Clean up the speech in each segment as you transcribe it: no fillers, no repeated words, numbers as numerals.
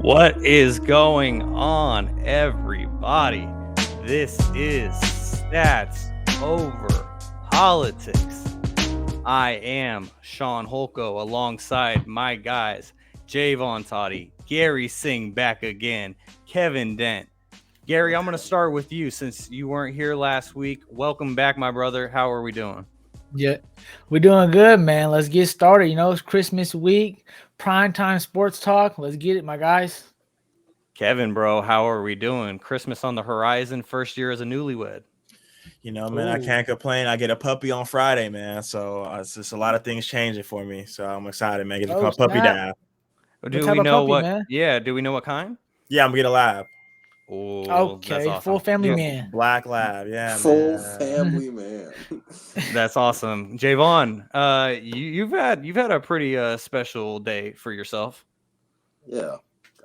What is going on, everybody? This is Stats Over Politics. I am Shaun Holko alongside my guys, Jaevon Toddy, Gary Singh back again, Kevin Dent. Gary, I'm going to start with you since you weren't here last week. Welcome back, my brother. How are we doing? Yeah, we're doing good, man. Let's get started. You know, it's Christmas week, primetime sports talk. Let's get it, my guys. Kevin, bro, how are we doing? Christmas on the horizon, first year as a newlywed. You know, man, I can't complain. I get a puppy on Friday, man. So it's just a lot of things changing for me. So I'm excited, man. Get to call puppy dad. Do we know what? Man? Yeah, do we know what kind? Yeah, I'm gonna get a lab. Oh, okay, that's awesome. Full family man. Black lab, yeah. Full family man. That's awesome. Jaevon, you've had a pretty special day for yourself. Yeah.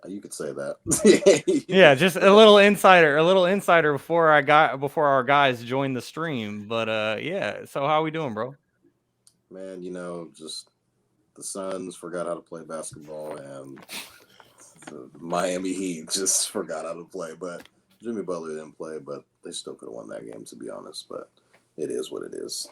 You could say that. Yeah, just a little insider before our guys joined the stream. But yeah, so how we doing, bro? Man, you know, just the Suns forgot how to play basketball, and the Miami Heat just forgot how to play. But Jimmy Butler didn't play, but they still could have won that game, to be honest. But it is what it is.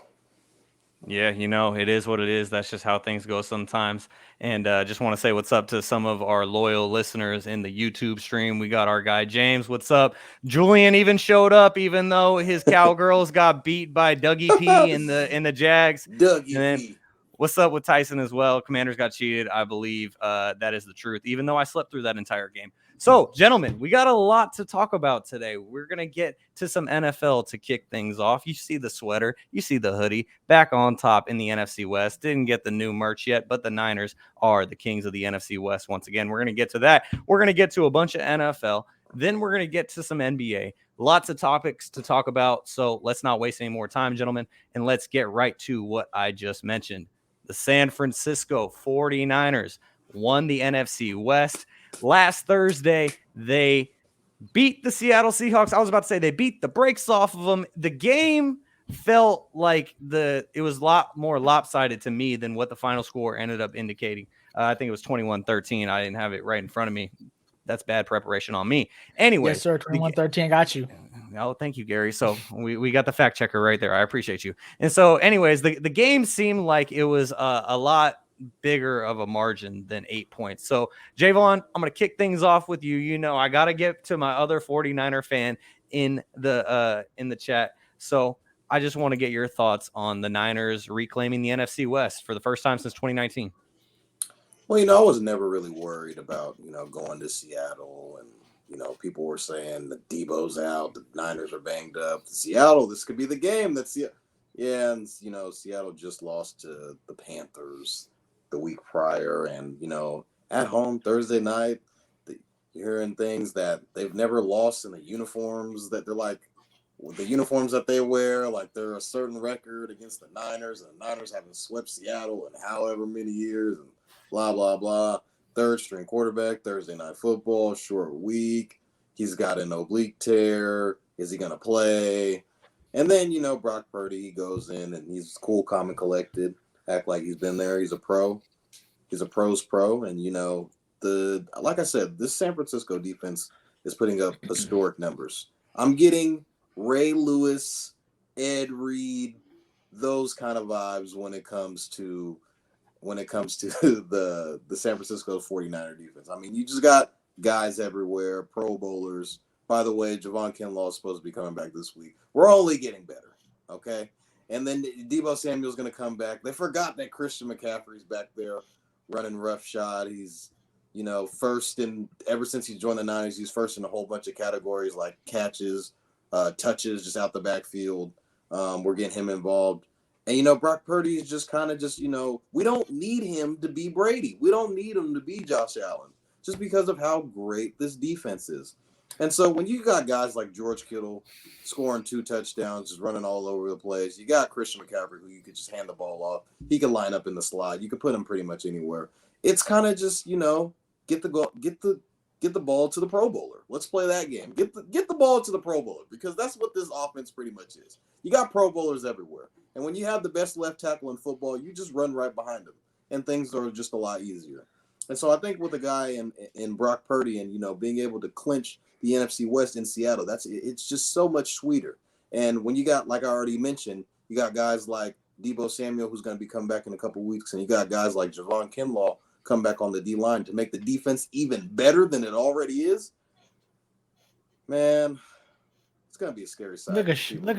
Yeah, you know, it is what it is. That's just how things go sometimes. And just want to say what's up to some of our loyal listeners in the YouTube stream. We got our guy James. What's up? Julian even showed up, even though his Cowgirls got beat by Dougie P in the Jags. Dougie P. What's up with Tyson as well? Commanders got cheated. I believe that is the truth, even though I slept through that entire game. So, gentlemen, we got a lot to talk about today. We're going to get to some NFL to kick things off. You see the sweater. You see the hoodie. Back on top in the NFC West. Didn't get the new merch yet, but the Niners are the kings of the NFC West once again. We're going to get to that. We're going to get to a bunch of NFL. Then we're going to get to some NBA. Lots of topics to talk about. So, let's not waste any more time, gentlemen, and let's get right to what I just mentioned. The San Francisco 49ers won the NFC West. Last Thursday, they beat the Seattle Seahawks. I was about to say they beat the brakes off of them. The game felt like it was a lot more lopsided to me than what the final score ended up indicating. I think it was 21-13. I didn't have it right in front of me. That's bad preparation on me. Anyway. Yes, sir. 21-13. Got you. Oh, thank you, Gary. So we got the fact checker right there. I appreciate you. And so anyways, the game seemed like it was a lot bigger of a margin than 8 points. So Jaevon, I'm going to kick things off with you. You know, I got to get to my other 49er fan in the chat. So I just want to get your thoughts on the Niners reclaiming the NFC West for the first time since 2019. Well, you know, I was never really worried about, you know, going to Seattle, and, you know, people were saying the Debo's out, the Niners are banged up. Seattle, this could be the game. Yeah, and, you know, Seattle just lost to the Panthers the week prior, and, you know, at home Thursday night, you You're hearing things that they've never lost in the uniforms, that they're like, with the uniforms that they wear, like they're a certain record against the Niners, and the Niners haven't swept Seattle in however many years, and blah, blah, blah. Third string quarterback, Thursday Night Football, short week. He's got an oblique tear. Is he going to play? And then, Brock Purdy, he goes in and he's cool, calm, and collected, act like he's been there. He's a pro. He's a pro's pro. And, like I said, this San Francisco defense is putting up historic numbers. I'm getting Ray Lewis, Ed Reed, those kind of vibes when it comes to the San Francisco 49er defense. I mean, you just got guys everywhere, Pro Bowlers. By the way, Jaevon is supposed to be coming back this week. We're only getting better, okay? And then Deebo Samuel's going to come back. They forgot that Christian McCaffrey's back there running roughshod. He's, first ever since he joined the Niners, he's first in a whole bunch of categories like catches, touches just out the backfield. We're getting him involved. And, Brock Purdy is just kind of we don't need him to be Brady. We don't need him to be Josh Allen just because of how great this defense is. And so when you got guys like George Kittle scoring 2 touchdowns, just running all over the place, you got Christian McCaffrey who you could just hand the ball off. He could line up in the slot. You could put him pretty much anywhere. It's kind of just, get the ball to the Pro Bowler. Let's play that game. Get the ball to the Pro Bowler, because that's what this offense pretty much is. You got Pro Bowlers everywhere. And when you have the best left tackle in football, you just run right behind him, and things are just a lot easier. And so I think with a guy in Brock Purdy and, being able to clinch the NFC West in Seattle, it's just so much sweeter. And when you got, like I already mentioned, you got guys like Deebo Samuel, who's going to be coming back in a couple weeks, and you got guys like Jaevon come back on the D-line to make the defense even better than it already is. Man, it's going to be a scary sight. Look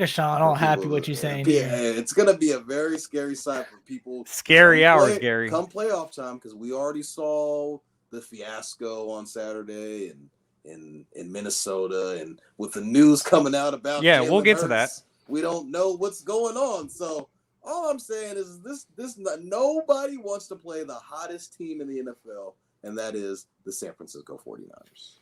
at Shaun, all happy what you're saying. Yeah, it's going to be a very scary sight for people. Scary hours, Gary. Come playoff time, because we already saw the fiasco on Saturday in Minnesota, and with the news coming out about Jalen we'll get Hurts, to that. We don't know what's going on. So all I'm saying is this nobody wants to play the hottest team in the NFL, and that is the San Francisco 49ers.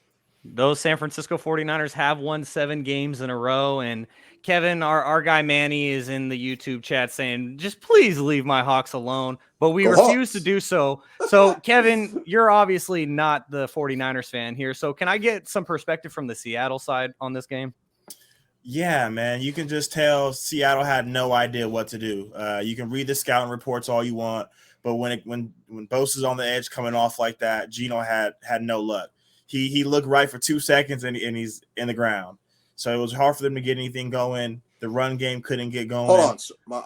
Those San Francisco 49ers have won 7 games in a row. And Kevin, our guy Manny, is in the YouTube chat saying, just please leave my Hawks alone. But we refuse to do so. So, Kevin, you're obviously not the 49ers fan here. So can I get some perspective from the Seattle side on this game? Yeah, man. You can just tell Seattle had no idea what to do. You can read the scouting reports all you want. But when Bosa's on the edge coming off like that, Geno had no luck. He looked right for 2 seconds and he's in the ground. So it was hard for them to get anything going. The run game couldn't get going. Hold on.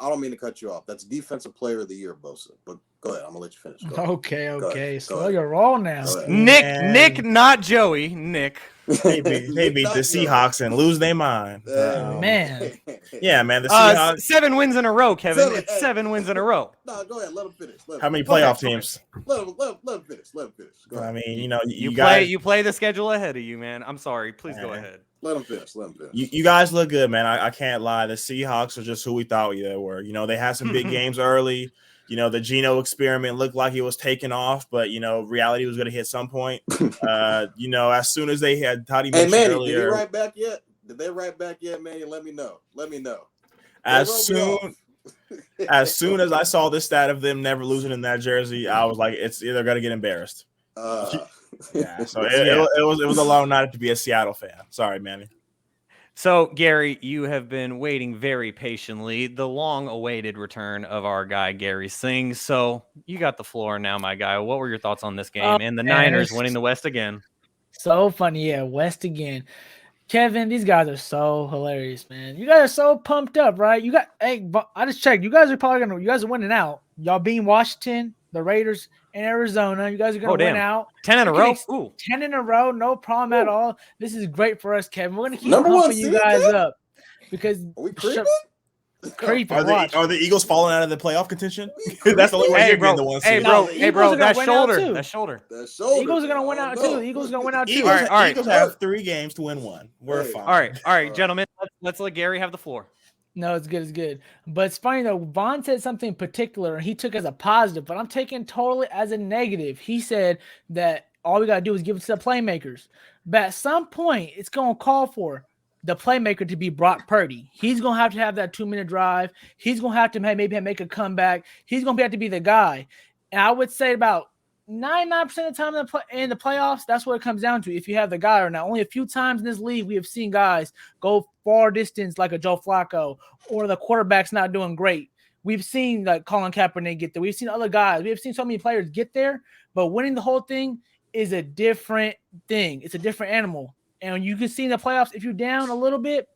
I don't mean to cut you off. That's Defensive Player of the Year, Bosa. But go ahead. I'm going to let you finish. Okay. Slow your roll now. Nick, not Joey. Nick. They beat the Seahawks and lose their mind. Man. Yeah, man. The Seahawks. 7 wins in a row, Kevin. It's 7 wins in a row. No, go ahead. Let him finish. How many playoff teams? Let him finish. Go ahead. I mean, you play the schedule ahead of you, man. I'm sorry. Please go ahead. Let him finish. You guys look good, man. I can't lie. The Seahawks are just who we thought they were. They had some big games early. The Geno experiment looked like it was taking off, but reality was going to hit some point. As soon as they had Toddy mentioned earlier. Did he write back yet? Did they write back yet, man? Let me know. As soon as I saw this stat of them never losing in that jersey, I was like, it's either going to get embarrassed. Yeah. So it was a long night to be a Seattle fan. Sorry, Manny. So, Gary, you have been waiting very patiently. The long-awaited return of our guy, Gary Sings. So, you got the floor now, my guy. What were your thoughts on this game and the Niners winning the West again? So funny. Yeah, West again. Kevin, these guys are so hilarious, man. You guys are so pumped up, right? I just checked. You guys are winning out. Y'all beating Washington, the Raiders, and Arizona. You guys are going to win out. 10 in a row. Ooh. 10 in a row. No problem at all. This is great for us, Kevin. We're going to keep pumping you guys up. Because are we creeping? Creeping. Are the Eagles falling out of the playoff contention? That's the only way you're getting the one seed. Hey, bro. That shoulder. The Eagles are going to win out, too. All right. Eagles have 3 games to win 1. We're fine. All right, gentlemen. Let's let Gary have the floor. No, it's good. But it's funny, though. Vaughn said something particular, and he took as a positive, but I'm taking totally as a negative. He said that all we got to do is give it to the playmakers. But at some point, it's going to call for the playmaker to be Brock Purdy. He's going to have that 2-minute drive. He's going to have to maybe make a comeback. He's going to have to be the guy. And I would say about 99% of the time in the playoffs, that's what it comes down to, if you have the guy or not. Only a few times in this league we have seen guys go far distance like a Joe Flacco, or the quarterback's not doing great. We've seen like Colin Kaepernick get there. We've seen other guys. We've seen so many players get there, but winning the whole thing is a different thing. It's a different animal. And you can see in the playoffs, if you're down a little bit,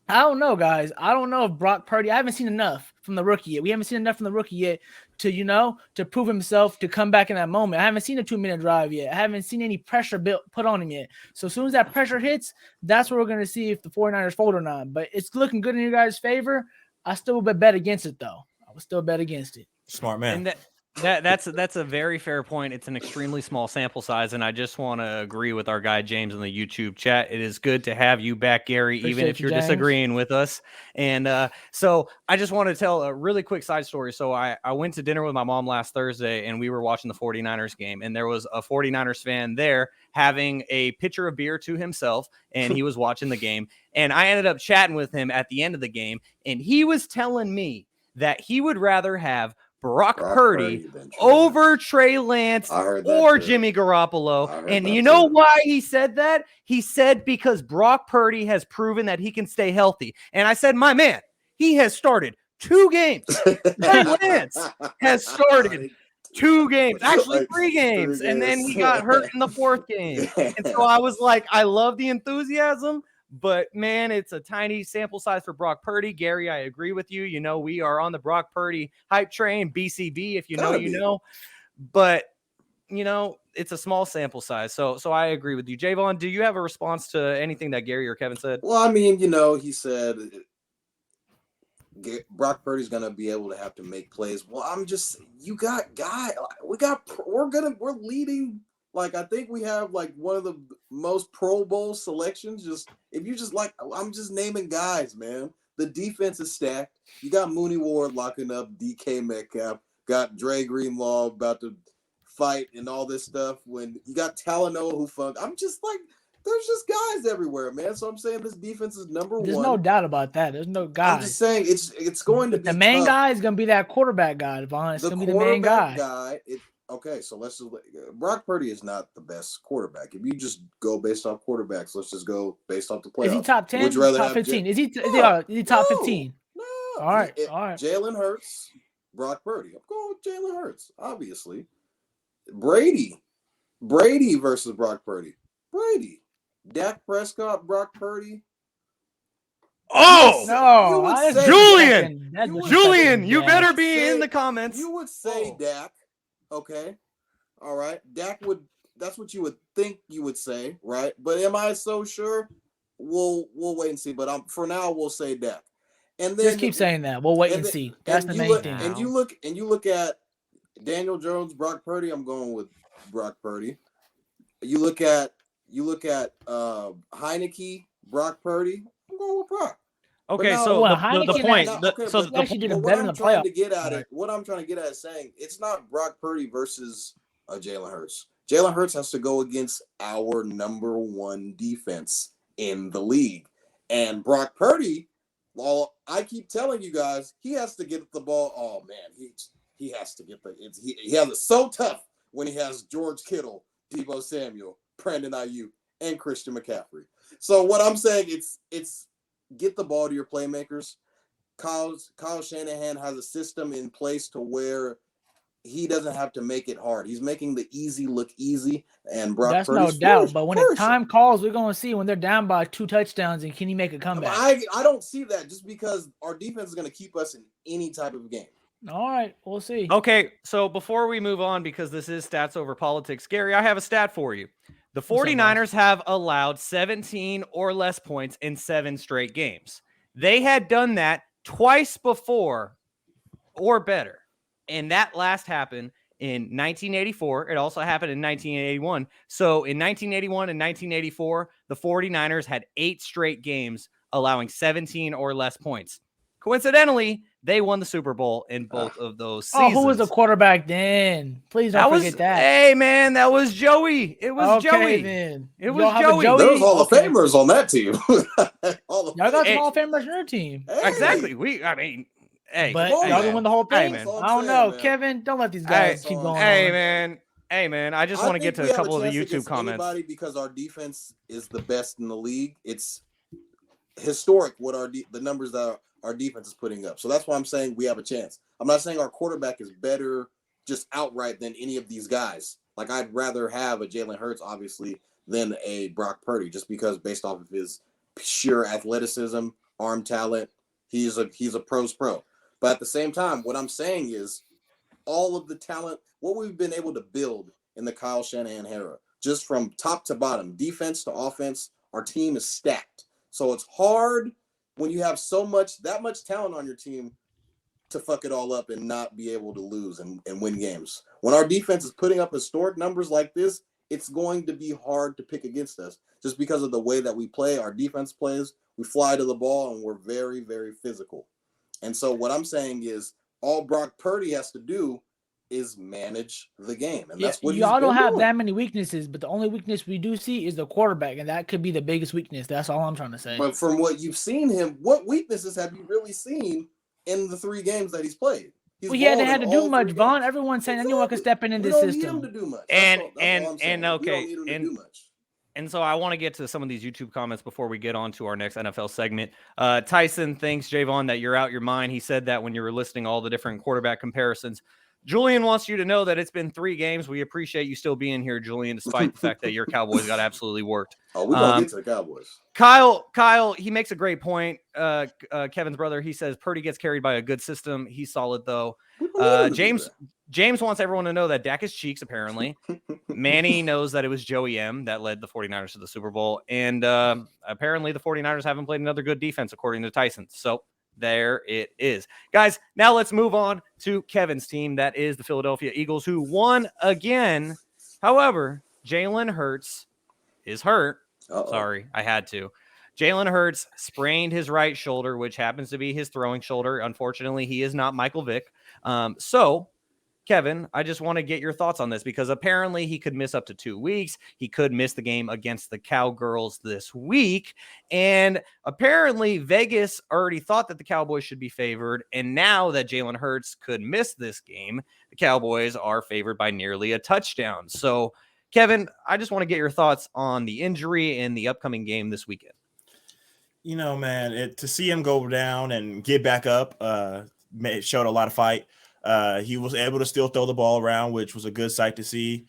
I don't know, guys. I don't know if Brock Purdy, I haven't seen enough from the rookie yet. We haven't seen enough from the rookie yet to prove himself, to come back in that moment. I haven't seen a 2-minute drive yet. I haven't seen any pressure put on him yet. So as soon as that pressure hits, that's where we're going to see if the 49ers fold or not. But it's looking good in your guys' favor. I still would bet against it, though. I would still bet against it. Smart man. And that's a very fair point. It's an extremely small sample size, and I just want to agree with our guy James in the YouTube chat. It is good to have you back, Gary, even if you're disagreeing with us. And so I just want to tell a really quick side story. So I went to dinner with my mom last Thursday, and we were watching the 49ers game, and there was a 49ers fan there having a pitcher of beer to himself, and he was watching the game. And I ended up chatting with him at the end of the game, and he was telling me that he would rather have Brock Purdy over Trey Lance or Jimmy Garoppolo. And you know why he said that? He said because Brock Purdy has proven that he can stay healthy. And I said, my man, he has started 2 games. Trey Lance has started 2 games, actually 3 games. And then he got hurt in the 4th game. And so I was like, I love the enthusiasm. But, man, it's a tiny sample size for Brock Purdy. Gary, I agree with you. You know, we are on the Brock Purdy hype train, BCB, if you know, you know. But, you know, it's a small sample size. So I agree with you. Jaevon, do you have a response to anything that Gary or Kevin said? Well, I mean, you know, he said Brock Purdy's going to be able to have to make plays. Well, you got guy. We're leading. Like, I think we have like one of the most Pro Bowl selections. I'm just naming guys, man. The defense is stacked. You got Mooney Ward locking up DK Metcalf. Got Dre Greenlaw about to fight and all this stuff. When you got Talanoa who funk. I'm just like, there's just guys everywhere, man. So I'm saying this defense is number one. There's no doubt about that. There's no guys. I'm just saying it's going to be the main tough. guy is going to be that quarterback guy, Devon. It's going to be the main guy. Okay, so let's just Brock Purdy is not the best quarterback. If you just go based off quarterbacks, let's just go based off the playoffs. Is he top 10? Top 15? Is he top 15? No. All right. Jalen Hurts, Brock Purdy. I'm going with Jalen Hurts, obviously. Brady versus Brock Purdy. Brady. Dak Prescott, Brock Purdy. Oh no! Julian, you better be in the comments. You would say Dak. Okay. All right. That's what you would think you would say, right? But am I so sure? We'll wait and see. But for now, we'll say Dak. And then just keep saying that. We'll wait and see. That's the main thing. And you look at Daniel Jones, Brock Purdy. I'm going with Brock Purdy. You look at Heineke, Brock Purdy. I'm going with Brock. Okay, now, so the point. What I'm trying to get at is saying it's not Brock Purdy versus Jalen Hurts. Jalen Hurts has to go against our number 1 defense in the league, and Brock Purdy. Well, I keep telling you guys, he has to get the ball. Oh man, he has to get he has it so tough when he has George Kittle, Deebo Samuel, Brandon Ayuk, and Christian McCaffrey. So what I'm saying, it's get the ball to your playmakers. Kyle Shanahan has a system in place to where he doesn't have to make it hard. He's making the easy look easy, and Brock Purdy's no doubt. But when the time calls, we're going to see when they're down by 2 touchdowns and can he make a comeback? I don't see that just because our defense is going to keep us in any type of game. All right, we'll see. Okay, so before we move on, because this is Stats Over Politics, Gary, I have a stat for you. The 49ers have allowed 17 or less points in 7 straight games. They had done that twice before or better. And that last happened in 1984. It also happened in 1981. So in 1981 and 1984, the 49ers had 8 straight games allowing 17 or less points. Coincidentally, They won the Super Bowl in both of those seasons. Oh, who was the quarterback then? Please don't forget that. Hey, man, that was Joey. It was Joey. Then. It was Joey. There was Hall of Famers on that team. Y'all got some Hall of Famers on your team. Hey. Exactly. Hey, but y'all gonna win the whole thing. Hey, man. I don't know, man. Kevin. Don't let these guys keep going. Hey, man. I just want to get to a couple of the YouTube comments. Because our defense is the best in the league. It's historic what the numbers that our defense is putting up. So that's why I'm saying we have a chance. I'm not saying our quarterback is better just outright than any of these guys. Like, I'd rather have a Jalen Hurts, obviously, than a Brock Purdy, just because based off of his sheer athleticism, arm talent, he's a pro's pro. But at the same time, what I'm saying is all of the talent, what we've been able to build in the Kyle Shanahan era, just from top to bottom, defense to offense, our team is stacked. So it's hard when you have that much talent on your team to fuck it all up and not be able to lose and win games. When our defense is putting up historic numbers like this, it's going to be hard to pick against us just because of the way that we play. Our defense plays, we fly to the ball, and we're very, very physical. And so what I'm saying is all Brock Purdy has to do is manage the game. And that's what y'all don't have that many weaknesses, but the only weakness we do see is the quarterback, and that could be the biggest weakness. That's all I'm trying to say. But from what you've seen him, what weaknesses have you really seen in the 3 games that he's played? He hadn't had to do much, Vaughn. Everyone's saying anyone can step in this system. We don't need him to do much. And so I want to get to some of these YouTube comments before we get on to our next NFL segment. Tyson thinks, Jaevon, that you're out your mind. He said that when you were listing all the different quarterback comparisons. Julian wants you to know that it's been 3 games. We appreciate you still being here, Julian, despite the fact that your Cowboys got absolutely worked. Oh, we're going to get to the Cowboys. Kyle, he makes a great point. Kevin's brother, he says Purdy gets carried by a good system. He's solid, though. James wants everyone to know that Dak is cheeks, apparently. Manny knows that it was Joey M that led the 49ers to the Super Bowl. And apparently the 49ers haven't played another good defense, according to Tyson. So there it is. Guys, now let's move on to Kevin's team. That is the Philadelphia Eagles, who won again. However, Jalen Hurts is hurt. Sorry, I had to. Jalen Hurts sprained his right shoulder, which happens to be his throwing shoulder. Unfortunately, he is not Michael Vick. So, Kevin, I just want to get your thoughts on this because apparently he could miss up to 2 weeks. He could miss the game against the Cowgirls this week. And apparently Vegas already thought that the Cowboys should be favored. And now that Jalen Hurts could miss this game, the Cowboys are favored by nearly a touchdown. So, Kevin, I just want to get your thoughts on the injury and the upcoming game this weekend. You know, man, to see him go down and get back up showed a lot of fight. He was able to still throw the ball around, which was a good sight to see.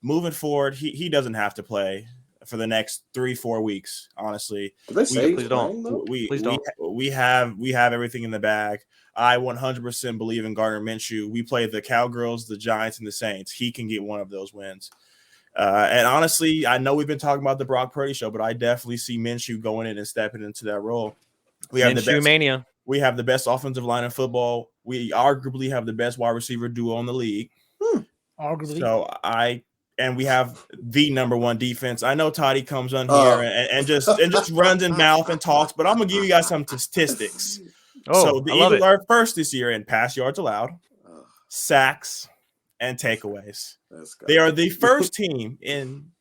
Moving forward, he doesn't have to play for the next 3-4 weeks. Honestly, please don't. We have everything in the bag. I 100% believe in Gardner Minshew. We play the Cowgirls, the Giants, and the Saints. He can get one of those wins. And honestly, I know we've been talking about the Brock Purdy show, but I definitely see Minshew going in and stepping into that role. We have Minshew mania. We have the best offensive line in football. We arguably have the best wide receiver duo in the league. Arguably. So we have the number 1 defense. I know Toddy comes on here and just runs in mouth and talks, but I'm gonna give you guys some statistics. So the Eagles are first this year in pass yards allowed, sacks, and takeaways. They are the first team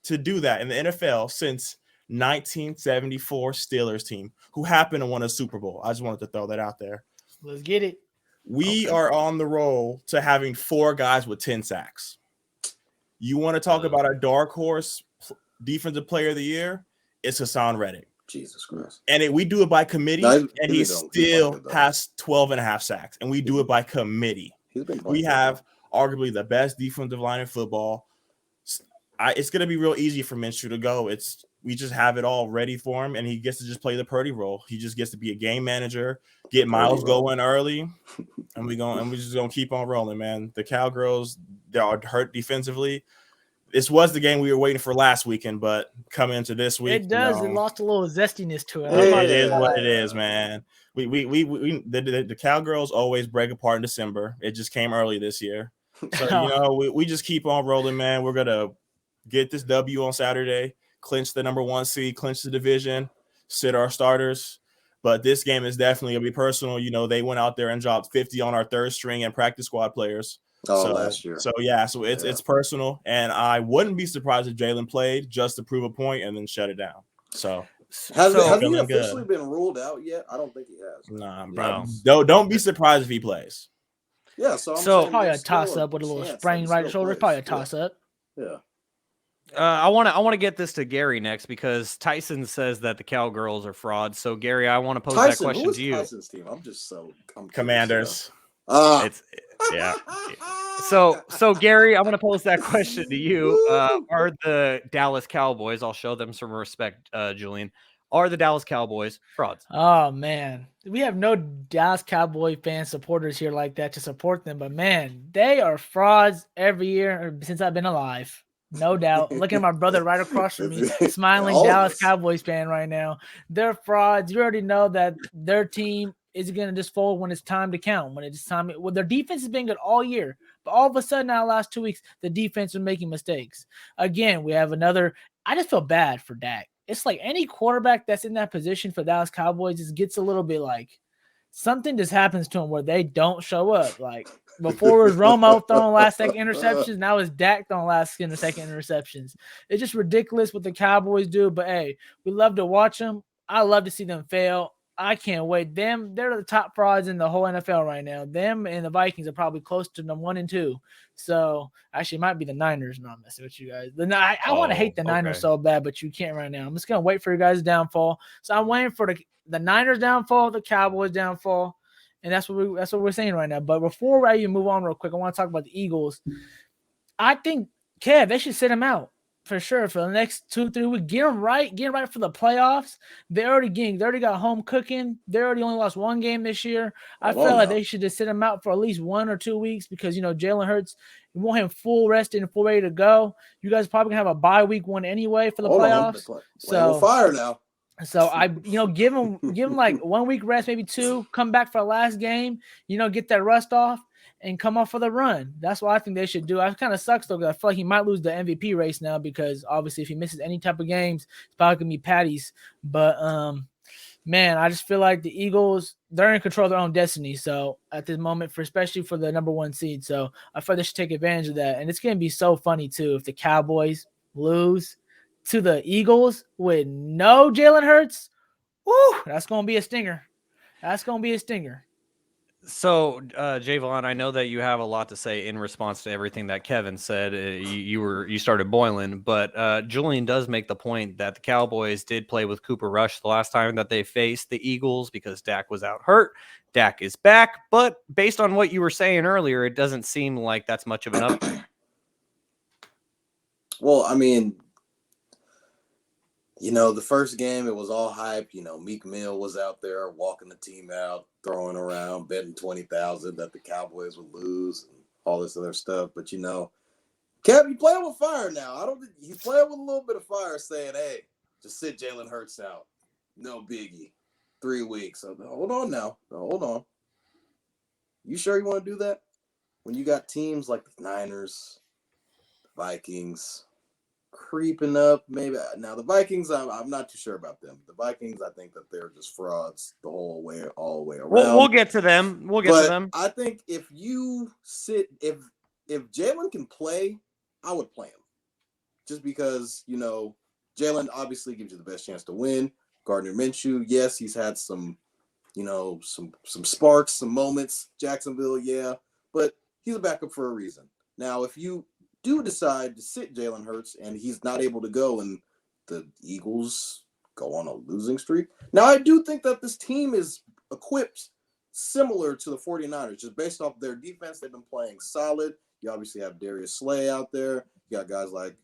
to do that in the NFL since 1974 Steelers team, who happened to win a Super Bowl. I just wanted to throw that out there. Let's get it. We are on the roll to having 4 guys with 10 sacks. You want to talk about our dark horse defensive player of the year? It's Hassan Reddick. Jesus Christ. And we do it by committee, and he still has 12.5 sacks, and we do it by committee. We have arguably the best defensive line in football. It's going to be real easy for Minshew to go. We just have it all ready for him, and he gets to just play the Purdy role. He just gets to be a game manager, get Miles going early, and we're just gonna keep on rolling, man. The Cowgirls, they are hurt defensively. This was the game we were waiting for last weekend, but coming into this week, it does. It lost a little zestiness to it. It is what it is, man. The Cowgirls always break apart in December. It just came early this year, so we just keep on rolling, man. We're gonna get this W on Saturday. Clinch the number 1 seed, clinch the division, sit our starters. But this game is definitely going to be personal. You know, they went out there and dropped 50 on our third string and practice squad players. Last year. So it's personal, and I wouldn't be surprised if Jalen played just to prove a point and then shut it down. So has he officially been ruled out yet? I don't think he has. Nah, bro. Don't be surprised if he plays. Yeah, so probably a toss up with a little sprain right shoulder. Probably a toss up. Yeah. I want to get this to Gary next because Tyson says that the Cowgirls are frauds. So Gary, I want to pose that question to you. Tyson's team? I'm Commanders. Yeah. So Gary, I want to pose that question to you. Are the Dallas Cowboys? I'll show them some respect, Julian. Are the Dallas Cowboys frauds? Oh man, we have no Dallas Cowboy fan supporters here like that to support them, but man, they are frauds every year since I've been alive. No doubt. I'm looking at my brother right across from me, smiling Dallas Cowboys fan right now. They're frauds. You already know that their team is going to just fold when it's time to count. When it's time, their defense has been good all year, but all of a sudden, now last 2 weeks, the defense is making mistakes. Again, we have another. I just feel bad for Dak. It's like any quarterback that's in that position for Dallas Cowboys just gets a little bit like something just happens to them where they don't show up. Like before it was Romo throwing last second interceptions, now it's Dak throwing last second interceptions. It's just ridiculous what the Cowboys do. But hey, we love to watch them. I love to see them fail. I can't wait. They're the top frauds in the whole NFL right now. Them and the Vikings are probably close to them 1 and 2. So actually, it might be the Niners. No, I'm messing with you guys. I want to hate the Niners so bad, but you can't right now. I'm just gonna wait for your guys' downfall. So I'm waiting for the Niners downfall, the Cowboys downfall, and that's what we're saying right now. But before I even move on real quick, I want to talk about the Eagles. I think Kev, they should sit him out. For sure, for the next 2-3 weeks, get them right for the playoffs. They already got home cooking. They already only lost 1 game this year. I feel like they should just sit him out for at least 1 or 2 weeks because Jalen Hurts, you want him full rested and full ready to go. You guys probably gonna have a bye week 1 anyway for the playoffs. So fire now. So I give him like 1 week rest, maybe 2. Come back for the last game. Get that rust off. And come off for the run. That's what I think they should do. It kind of sucks, though, because I feel like he might lose the MVP race now because, obviously, if he misses any type of games, it's probably going to be Patty's. But, man, I just feel like the Eagles, they're in control of their own destiny. So, at this moment, especially for the number 1 seed. So, I feel like they should take advantage of that. And it's going to be so funny, too, if the Cowboys lose to the Eagles with no Jalen Hurts. Woo, that's going to be a stinger. So, Jaevon, I know that you have a lot to say in response to everything that Kevin said. You started boiling, but Julian does make the point that the Cowboys did play with Cooper Rush the last time that they faced the Eagles because Dak was out hurt. Dak is back, but based on what you were saying earlier, it doesn't seem like that's much of an upgrade. Well, I mean, the first game, it was all hype. Meek Mill was out there walking the team out, throwing around, betting 20,000 that the Cowboys would lose and all this other stuff. But, Kev, you playing with fire now. He's playing with a little bit of fire saying, hey, just sit Jalen Hurts out. No biggie. 3 weeks. So, hold on now. Hold on. You sure you want to do that? When you got teams like the Niners, Vikings, creeping up, maybe. Now the Vikings, I'm not too sure about them. The Vikings, I think that they're just frauds all the way around. We'll get to them. I think if Jalen can play, I would play him, just because Jalen obviously gives you the best chance to win. Gardner Minshew, yes, he's had some sparks, some moments. Jacksonville, yeah, but he's a backup for a reason. Now, if you do decide to sit Jalen Hurts and he's not able to go and the Eagles go on a losing streak. Now, I do think that this team is equipped similar to the 49ers, just based off their defense. They've been playing solid. You obviously have Darius Slay out there. You got guys like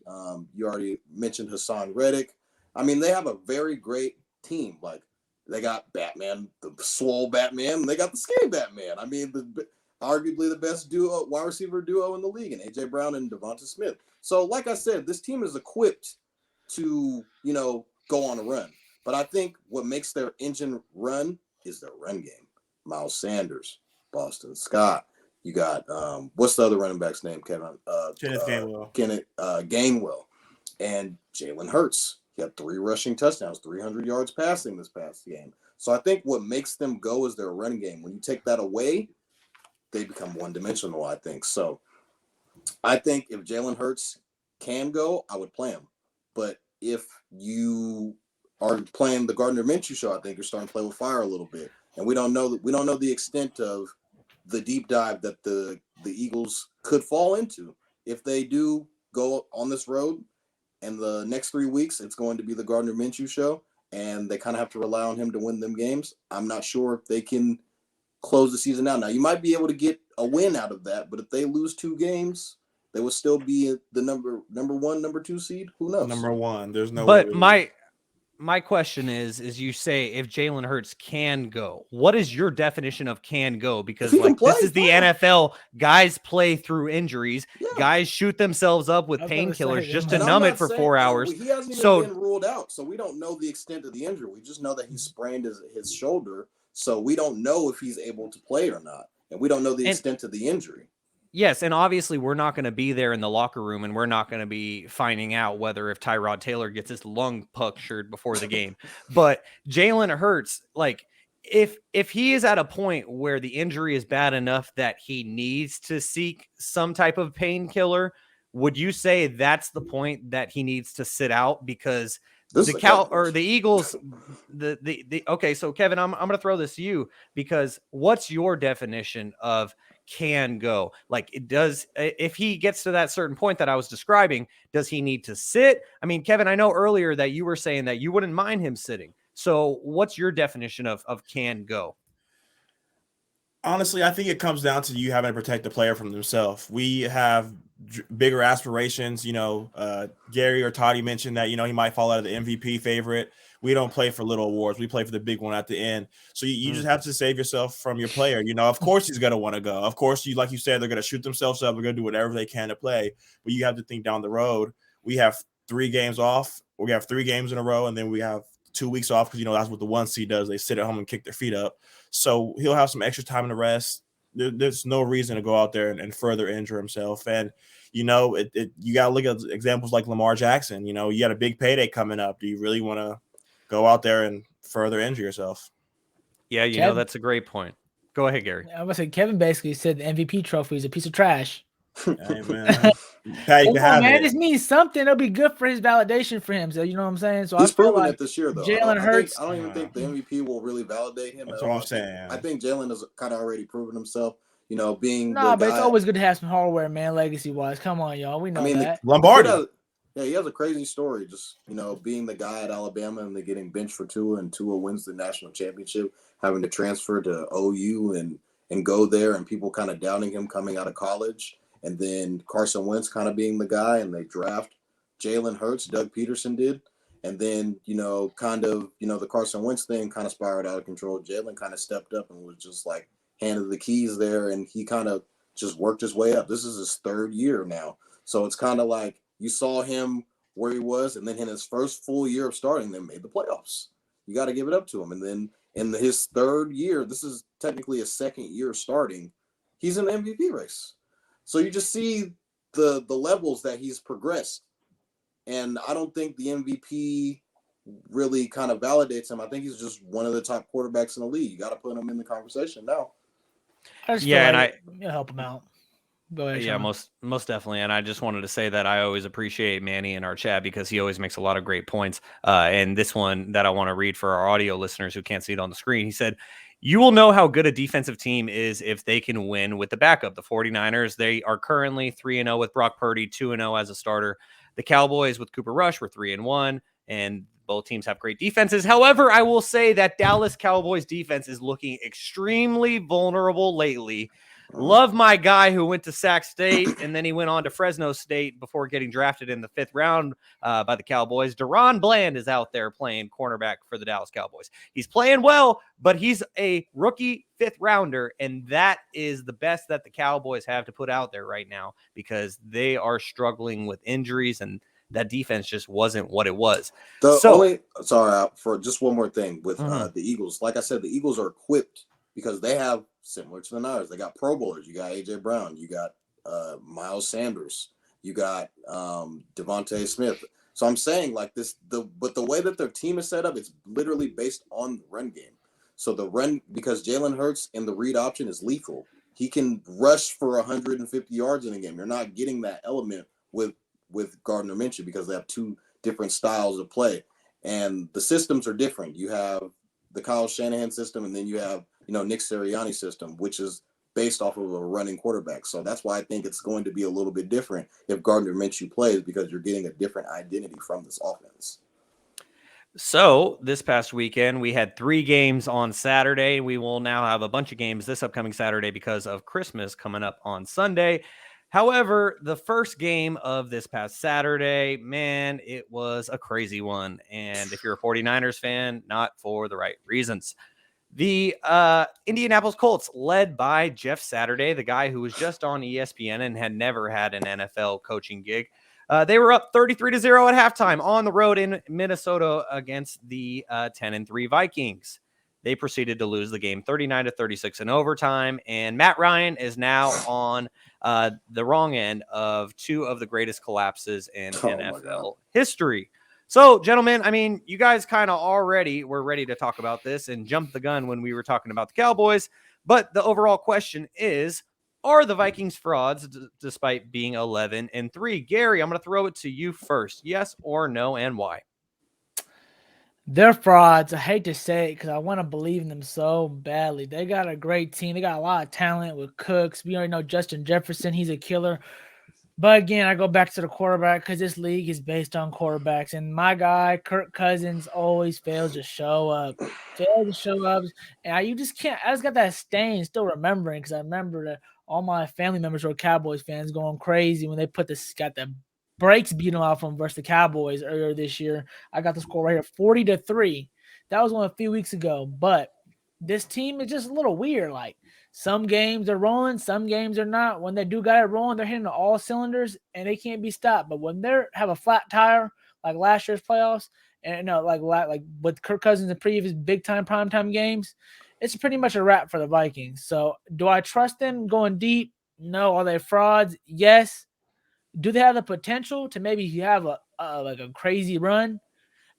you already mentioned Hassan Reddick. I mean, they have a very great team. Like, they got Batman, the swole Batman, and they got the skinny Batman. I mean, arguably the best wide receiver duo in the league, and A.J. Brown and Devonta Smith. So, like I said, this team is equipped to, go on a run. But I think what makes their engine run is their run game. Miles Sanders, Boston Scott. You got, what's the other running back's name, Kevin? Kenneth Gainwell. Gainwell. And Jalen Hurts. He had 3 rushing touchdowns, 300 yards passing this past game. So I think what makes them go is their run game. When you take that away, they become one-dimensional, I think. So I think if Jalen Hurts can go, I would play him. But if you are playing the Gardner Minshew show, I think you're starting to play with fire a little bit. And we don't know the extent of the deep dive that the Eagles could fall into. If they do go on this road and the next 3 weeks, it's going to be the Gardner Minshew show, and they kind of have to rely on him to win them games. I'm not sure if they can close the season out. Now, you might be able to get a win out of that, but if they lose 2 games, they will still be the number 1, number 2 seed. Who knows? Number 1. There's no But way. my question is you say if Jalen Hurts can go, what is your definition of can go? Because this is the NFL. Guys play through injuries. Yeah. Guys shoot themselves up with painkillers just to numb it for 4 hours. He hasn't even been ruled out, so we don't know the extent of the injury. We just know that he sprained his shoulder, so we don't know if he's able to play or not, and we don't know the extent of the injury. Yes, and obviously we're not going to be there in the locker room, and we're not going to be finding out whether if Tyrod Taylor gets his lung punctured before the game. But Jalen Hurts, if he is at a point where the injury is bad enough that he needs to seek some type of painkiller, would you say that's the point that he needs to sit out? Because the Eagles, okay, so Kevin, I'm going to throw this to you, because what's your definition of can go? If he gets to that certain point that I was describing, does he need to sit? I mean, Kevin, I know earlier that you were saying that you wouldn't mind him sitting. So what's your definition of can go? Honestly, I think it comes down to you having to protect the player from themselves. We have bigger aspirations. Gary or Toddy mentioned that, he might fall out of the MVP favorite. We don't play for little awards. We play for the big one at the end. So you just have to save yourself from your player. Of course he's going to want to go. Of course, like you said, they're going to shoot themselves up. They're going to do whatever they can to play. But you have to think down the road. We have 3 games off. We have 3 games in a row, and then we have 2 weeks off because, that's what the 1 seed does. They sit at home and kick their feet up. So he'll have some extra time to rest. There's no reason to go out there and further injure himself. And, you got to look at examples like Lamar Jackson. You got a big payday coming up. Do you really want to go out there and further injure yourself? Yeah, Kevin, that's a great point. Go ahead, Gary. I was saying Kevin basically said the MVP trophy is a piece of trash. Hey, man. This means something. It'll be good for his validation for him. So you know what I'm saying? So he's proven it this year, though. Jalen Hurts. I don't even think the MVP will really validate him. That's what I'm saying. I think Jalen has kind of already proven himself. Being but it's always good to have some hardware, man. Legacy wise, come on, y'all. We know that. Lombardi. He has a crazy story. Just being the guy at Alabama and then getting benched for Tua, and Tua wins the national championship, having to transfer to OU and go there, and people kind of doubting him coming out of college. And then Carson Wentz kind of being the guy, and they draft Jalen Hurts. Doug Peterson did. And then, the Carson Wentz thing kind of spiraled out of control. Jalen kind of stepped up and was just handed the keys there, and he kind of just worked his way up. This is his 3rd year now. So it's kind of like you saw him where he was, and then in his first full year of starting, they made the playoffs. You got to give it up to him. And then in his 3rd year, this is technically his 2nd year starting, he's in the MVP race. So you just see the levels that he's progressed. And I don't think the MVP really kind of validates him. I think he's just one of the top quarterbacks in the league. You got to put him in the conversation now. I help him out. Go ahead. Yeah, Shaun. most definitely. And I just wanted to say that I always appreciate Manny in our chat because he always makes a lot of great points. And this one that I want to read for our audio listeners who can't see it on the screen, he said, "You will know how good a defensive team is if they can win with the backup. The 49ers, they are currently 3-0 with Brock Purdy, 2-0 as a starter. The Cowboys with Cooper Rush were 3-1, and both teams have great defenses. However, I will say that Dallas Cowboys defense is looking extremely vulnerable lately. Love my guy who went to Sac State, and then he went on to Fresno State before getting drafted in the 5th round by the Cowboys. Deron Bland is out there playing cornerback for the Dallas Cowboys. He's playing well, but he's a rookie 5th rounder, and that is the best that the Cowboys have to put out there right now because they are struggling with injuries, and that defense just wasn't what it was." For just one more thing with the Eagles. Like I said, the Eagles are equipped because they have, similar to the Niners, they got Pro Bowlers. You got A.J. Brown. You got Miles Sanders. You got Devontae Smith. So I'm saying but the way that their team is set up, it's literally based on the run game. So the run, because Jalen Hurts in the read option is lethal. He can rush for 150 yards in a game. You're not getting that element with Gardner Minshew because they have two different styles of play. And the systems are different. You have the Kyle Shanahan system, and then you have, Nick Sirianni system, which is based off of a running quarterback. So that's why I think it's going to be a little bit different if Gardner Minshew plays, because you're getting a different identity from this offense. So this past weekend, we had 3 games on Saturday. We will now have a bunch of games this upcoming Saturday because of Christmas coming up on Sunday. However, the first game of this past Saturday, man, it was a crazy one. And if you're a 49ers fan, not for the right reasons. The Indianapolis Colts, led by Jeff Saturday, the guy who was just on ESPN and had never had an NFL coaching gig. They were up 33-0 at halftime on the road in Minnesota against the 10-3 Vikings. They proceeded to lose the game 39-36 in overtime, and Matt Ryan is now on the wrong end of 2 of the greatest collapses in NFL history. So, gentlemen, I mean, you guys kind of already were ready to talk about this and jumped the gun when we were talking about the Cowboys, but the overall question is, are the Vikings frauds despite being 11-3? Gary, I'm going to throw it to you first. Yes or no, and why? They're frauds. I hate to say it because I want to believe in them so badly. They got a great team. They got a lot of talent with Cooks. We already know Justin Jefferson. He's a killer. But again, I go back to the quarterback because this league is based on quarterbacks. And my guy, Kirk Cousins, always fails to show up. And you just can't. I just got that stain still remembering, because I remember that all my family members were Cowboys fans going crazy when they got the brakes beaten off them versus the Cowboys earlier this year. I got the score right here, 40-3. That was one a few weeks ago. But this team is just a little weird. Like, some games are rolling, some games are not. When they do got it rolling, they're hitting all cylinders and they can't be stopped. But when they have a flat tire, like last year's playoffs, and like with Kirk Cousins in previous big time primetime games, it's pretty much a wrap for the Vikings. So do I trust them going deep? No. Are they frauds? Yes. Do they have the potential to maybe have a crazy run?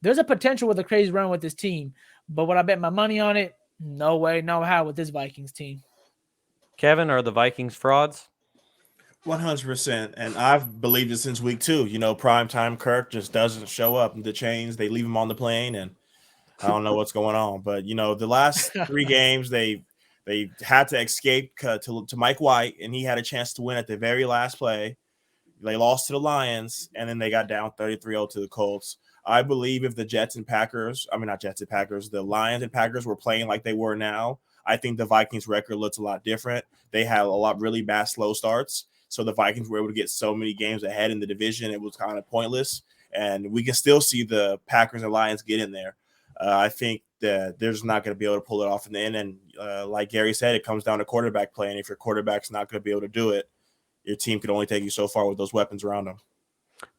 There's a potential with a crazy run with this team, but would I bet my money on it? No way, no how with this Vikings team. Kevin, are the Vikings frauds? 100%. And I've believed it since week 2. Primetime Kirk just doesn't show up in the chains. They leave him on the plane, and I don't know what's going on. But, the last 3 games, they had to escape to Mike White, and he had a chance to win at the very last play. They lost to the Lions, and then they got down 33-0 to the Colts. I believe if the the Lions and Packers were playing like they were now, I think the Vikings record looks a lot different. They had a lot really bad slow starts. So the Vikings were able to get so many games ahead in the division. It was kind of pointless. And we can still see the Packers and Lions get in there. I think that they're just not going to be able to pull it off in the end. And like Gary said, it comes down to quarterback play. And if your quarterback's not going to be able to do it, your team can only take you so far with those weapons around them.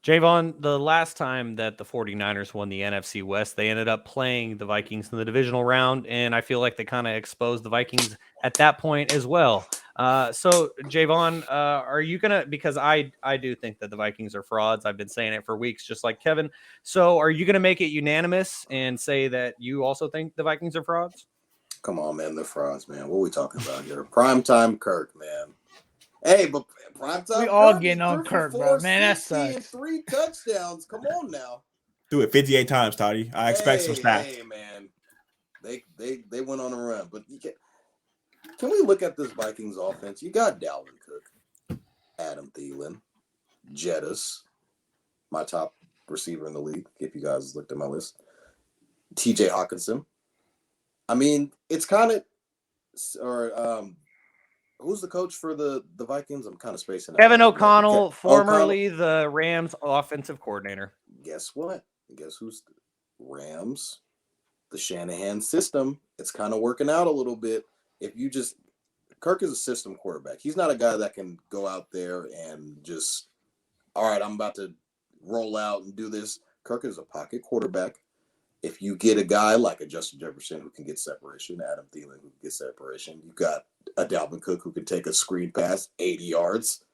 Jaevon, the last time that the 49ers won the NFC West, they ended up playing the Vikings in the divisional round, and I feel like they kind of exposed the Vikings at that point as well. So, Jaevon, are you going to – because I do think that the Vikings are frauds. I've been saying it for weeks, just like Kevin. So, are you going to make it unanimous and say that you also think the Vikings are frauds? Come on, man. They're frauds, man. What are we talking about here? Primetime Kirk, man. Hey, but primetime we all getting on Kirk, bro. Man, that sucks. And 3 touchdowns. Come on now. Do it 58 times, Toddy. I expect some stats. Hey, man. They went on a run. But can we look at this Vikings offense? You got Dalvin Cook, Adam Thielen, Jettis, my top receiver in the league, if you guys looked at my list, TJ Hawkinson. I mean, it's kind of – who's the coach for the Vikings? I'm kind of spacing out. Kevin O'Connell, formerly the Rams offensive coordinator. Guess what? Guess who's Rams? The Shanahan system. It's kind of working out a little bit. If you just Kirk is a system quarterback. He's not a guy that can go out there and just, all right, I'm about to roll out and do this. Kirk is a pocket quarterback. If you get a guy like a Justin Jefferson who can get separation, Adam Thielen who can get separation, you've got a Dalvin Cook who can take a screen pass 80 yards.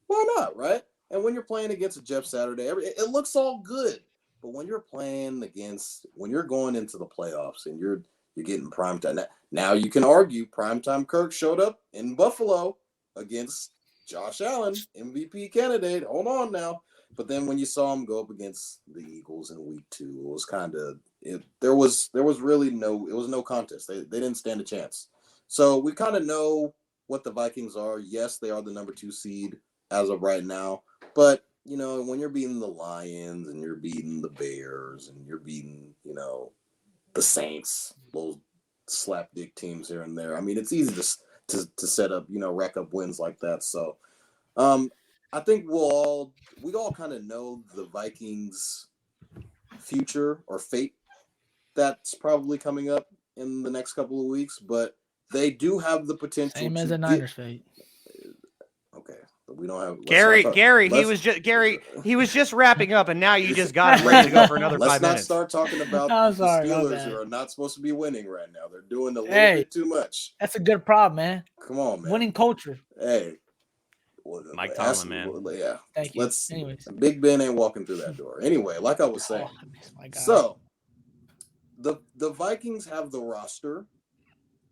Why not, right? And when you're playing against a Jeff Saturday, it looks all good. But when you're playing when you're going into the playoffs and you're You're getting primetime. Now you can argue primetime Kirk showed up in Buffalo against Josh Allen, MVP candidate. Hold on now. But then when you saw him go up against the Eagles in week 2, it was kind of there was really no contest. They didn't stand a chance. So we kind of know what the Vikings are. Yes, they are the number 2 seed as of right now. But, when you're beating the Lions and you're beating the Bears and you're beating, the Saints, those slapdick teams here and there. I mean, it's easy to set up, rack up wins like that. So I think we all kind of know the Vikings' future or fate that's probably coming up in the next couple of weeks, but they do have the potential. Same as a Niners fate. Okay, but we don't have Gary. He was just wrapping up, and now you just got him ready to go for another 5 minutes. Let's not start talking about the Steelers who are not supposed to be winning right now. They're doing a little bit too much. That's a good problem, man. Come on, man. Winning culture. Hey. Mike Tomlin, man. Yeah. Thank you. Anyways. Big Ben ain't walking through that door. Anyway, like I was saying. So the Vikings have the roster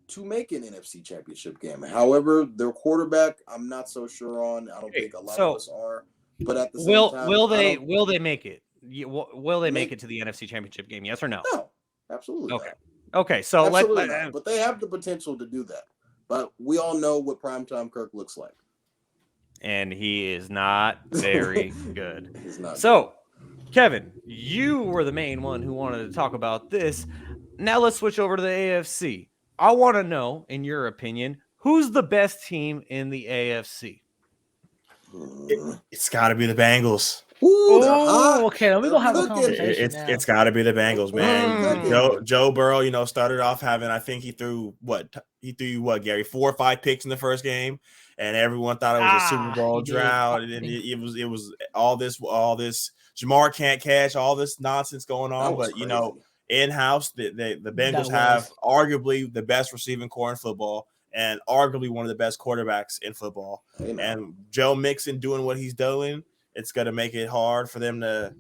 to make an NFC Championship game. However, their quarterback, I'm not so sure on. I don't think a lot of us are. But at the same time, will they make it? Will they make it to the NFC Championship game? Yes or no? No, absolutely. Okay. Not. Okay. So but they have the potential to do that. But we all know what primetime Kirk looks like. And he is not very good. He's not. So, Kevin, you were the main one who wanted to talk about this. Now let's switch over to the AFC. I want to know, in your opinion, who's the best team in the AFC? It's got to be the Bengals. Ooh, okay, we're gonna have a conversation. It's got to be the Bengals, man. Joe Burrow, started off having, I think he threw Gary, 4 or 5 picks in the first game, and everyone thought it was a Super Bowl drought, and it was all this Jamar can't catch, all this nonsense going on, but crazy. In-house, the Bengals have arguably the best receiving core in football and arguably one of the best quarterbacks in football. And Joe Mixon doing what he's doing, it's going to make it hard for them to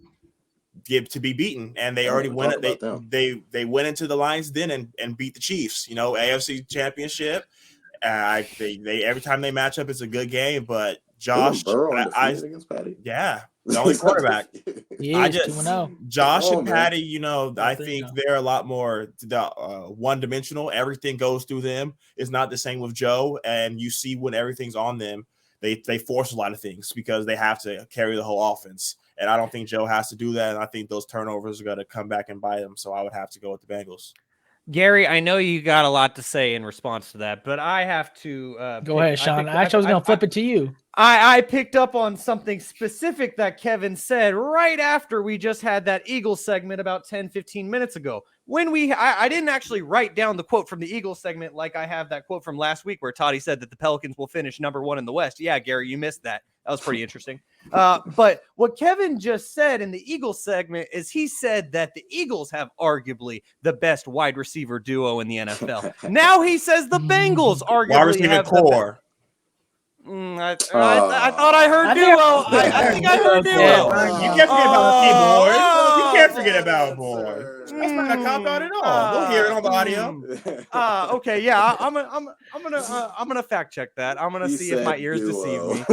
be beaten. And they already went. They went into the Lions Den and beat the Chiefs. AFC Championship. They every time they match up, it's a good game. But Josh, against Patty. Yeah, the only quarterback. Josh and Patty. I think they're a lot more one-dimensional. Everything goes through them. It's not the same with Joe. And you see when everything's on them, they force a lot of things because they have to carry the whole offense. And I don't think Joe has to do that. And I think those turnovers are going to come back and bite them. So I would have to go with the Bengals. Gary, I know you got a lot to say in response to that, but I have to go ahead, Shaun. I was going to flip it to you. I picked up on something specific that Kevin said right after we just had that Eagles segment about 10, 15 minutes ago. When I didn't actually write down the quote from the Eagles segment like I have that quote from last week where Toddy said that the Pelicans will finish number 1 in the West. Yeah, Gary, you missed that. That was pretty interesting. But what Kevin just said in the Eagles segment is he said that the Eagles have arguably the best wide receiver duo in the NFL. Now he says the Bengals arguably have core. I thought I heard duo. I think I heard duo. You can't forget about the keyboard. You can't forget about board. That's not a cop out at all. We'll hear it on the audio. Okay, yeah, I'm gonna fact check that. I'm gonna see if my ears deceive me.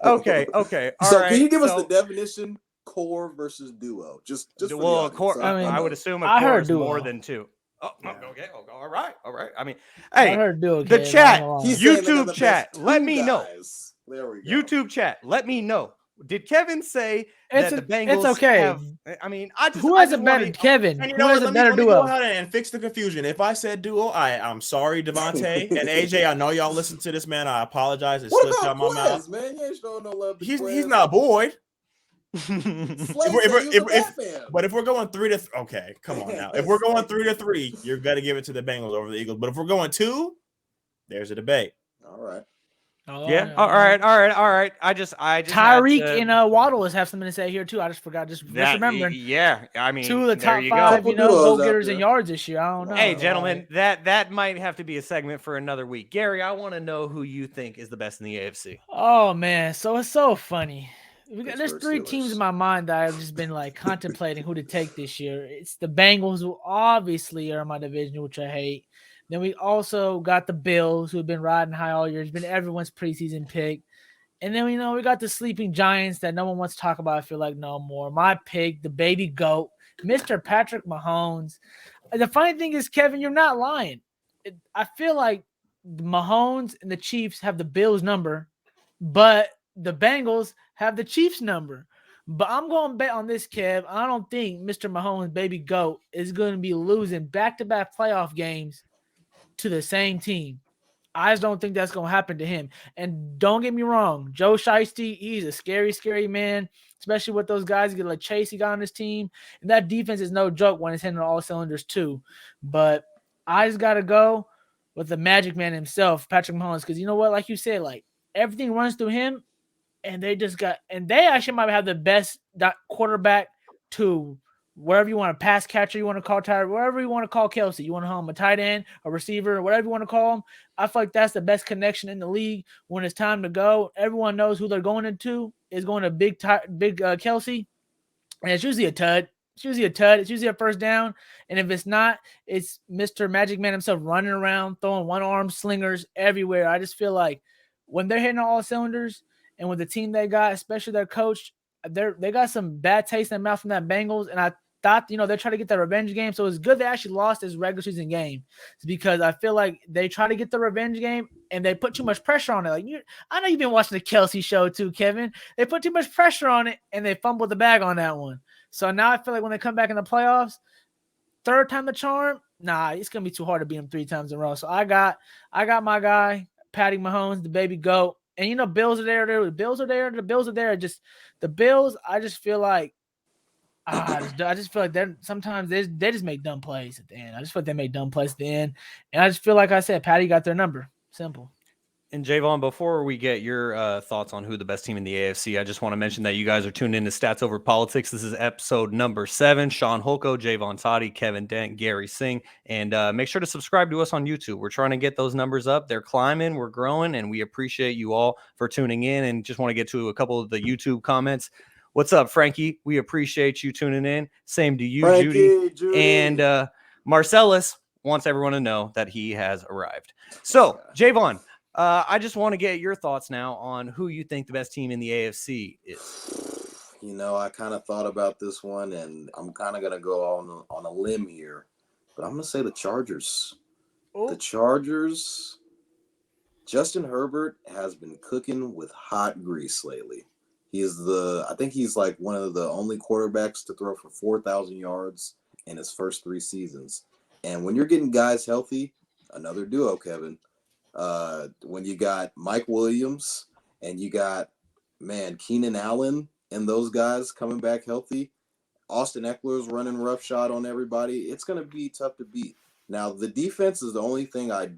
Okay. All right. Can you give us the definition? Core versus duo. Just well, core. I would assume a core is more than 2. Oh, okay. All right. I mean, hey, the chat, YouTube chat, let me know. There we go. YouTube chat, let me know. Did Kevin say that the Bengals it's okay. have, I mean, who has a better Kevin? And who has a better duo? Let me go ahead and fix the confusion. If I said duo, I'm sorry, Devontae and AJ. I know y'all listen to this, man. I apologize. It slipped out my mouth. Man, you ain't showing no love to he's not Boyd. But if we're going 3-3, okay, come on now. If we're going 3-3, you're gonna give it to the Bengals over the Eagles. But if we're going 2, there's a debate. All right. Yeah. All right. I just Tyreek and Waddle have something to say here too. I just forgot. Just remembering. Yeah. I mean, 2 of the top 5, goal getters in yards this year. I don't know. Hey, gentlemen, that might have to be a segment for another week. Gary, I want to know who you think is the best in the AFC. Oh man, so it's so funny. There's 3 teams in my mind that I've just been like contemplating who to take this year. It's the Bengals, who obviously are in my division, which I hate. Then we also got the Bills, who have been riding high all year. It's been everyone's preseason pick. And then, we got the sleeping Giants that no one wants to talk about, I feel like, no more. My pick, the baby GOAT, Mr. Patrick Mahomes. The funny thing is, Kevin, you're not lying. I feel like the Mahomes and the Chiefs have the Bills number, but the Bengals have the Chiefs number. But I'm going to bet on this, Kev. I don't think Mr. Mahomes, baby GOAT, is going to be losing back-to-back playoff games to the same team. I just don't think that's going to happen to him. And don't get me wrong, Joe Shiesty, he's a scary, scary man, especially with those guys like Chase he got on his team. And that defense is no joke when it's hitting all cylinders too. But I just got to go with the magic man himself, Patrick Mahomes, because you know what? Like you said, like everything runs through him, and they actually might have the best quarterback to wherever you want a pass catcher, you want to call Tyler, wherever you want to call Kelsey, you want to call him a tight end, a receiver, whatever you want to call him. I feel like that's the best connection in the league. When it's time to go, everyone knows who they're going into. Is going to big Kelsey, and it's usually a tud. It's usually a first down, and if it's not, it's Mr. Magic Man himself running around, throwing one-arm slingers everywhere. I just feel like when they're hitting all cylinders, and with the team they got, especially their coach, they got some bad taste in their mouth from that Bengals, and I thought, they're trying to get that revenge game. So it's good they actually lost this regular season game. It's because I feel like they try to get the revenge game and they put too much pressure on it. Like I know you've been watching the Kelsey show too, Kevin. They put too much pressure on it and they fumbled the bag on that one. So now I feel like when they come back in the playoffs, third time the charm, it's gonna be too hard to beat them 3 times in a row. So I got my guy, Patty Mahomes, the baby GOAT. And Bills are there. The Bills are there. Just the Bills, I just feel like I just feel like sometimes they just make dumb plays at the end. I just feel like they make dumb plays at the end. And I just feel like I said, Patty got their number. Simple. And Jaevon, before we get your thoughts on who the best team in the AFC, I just want to mention that you guys are tuned in to Stats Over Politics. This is episode number 7. Shaun Holko, Jaevon Toddy, Kevin Dent, Gary Singh. And make sure to subscribe to us on YouTube. We're trying to get those numbers up. They're climbing. We're growing. And we appreciate you all for tuning in. And just want to get to a couple of the YouTube comments. What's up, Frankie? We appreciate you tuning in. Same to you, Frankie, Judy. And Marcellus wants everyone to know that he has arrived. So, Jaevon, I just want to get your thoughts now on who you think the best team in the AFC is. I kind of thought about this one, and I'm kind of going to go on a limb here, but I'm going to say the Chargers. Oh. The Chargers, Justin Herbert has been cooking with hot grease lately. I think he's like one of the only quarterbacks to throw for 4,000 yards in his first 3 seasons. And when you're getting guys healthy, another duo, Kevin, when you got Mike Williams and you got, Keenan Allen and those guys coming back healthy, Austin Eckler's running roughshod on everybody, it's going to be tough to beat. Now, the defense is the only thing I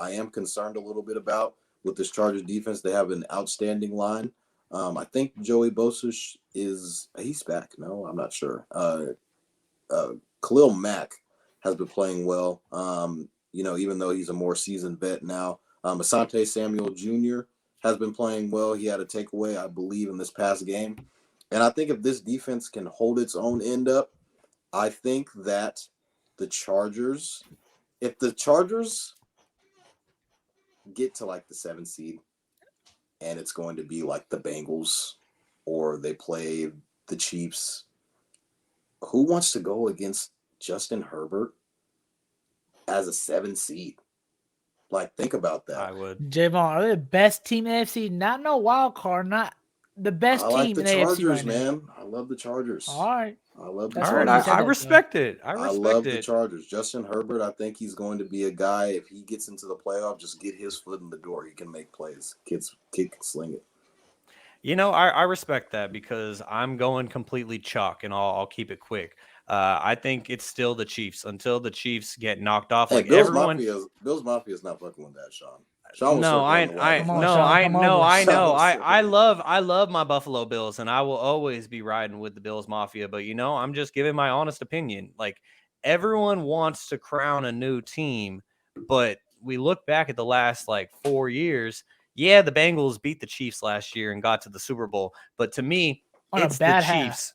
am concerned a little bit about with this Chargers defense. They have an outstanding line. I think Joey Bosa he's back. No, I'm not sure. Khalil Mack has been playing well. Even though he's a more seasoned vet now. Asante Samuel Jr. has been playing well. He had a takeaway, I believe, in this past game. And I think if this defense can hold its own end up, I think that if the Chargers get to like the 7th seed, and it's going to be like the Bengals or they play the Chiefs, who wants to go against Justin Herbert as a 7 seed? Like, think about that. I would. Jaevon, are they the best team in the AFC? Not no wild card, not the best team in the AFC right man. now. I love the Chargers. All right. I love the Chargers. Chargers. I respect it. I love the Chargers. Justin Herbert, I think he's going to be a guy, if he gets into the playoff, just get his foot in the door. He can make plays. Kids kick, sling it. I respect that because I'm going completely chalk, and I'll keep it quick. I think it's still the Chiefs until the Chiefs get knocked off. Hey, like Bills everyone, Mafia is not fucking with that, Shaun. I love my Buffalo Bills, and I will always be riding with the Bills Mafia. But I'm just giving my honest opinion. Like, everyone wants to crown a new team, but we look back at the last 4 years. Yeah, the Bengals beat the Chiefs last year and got to the Super Bowl, but to me, On it's a bad the Chiefs. half.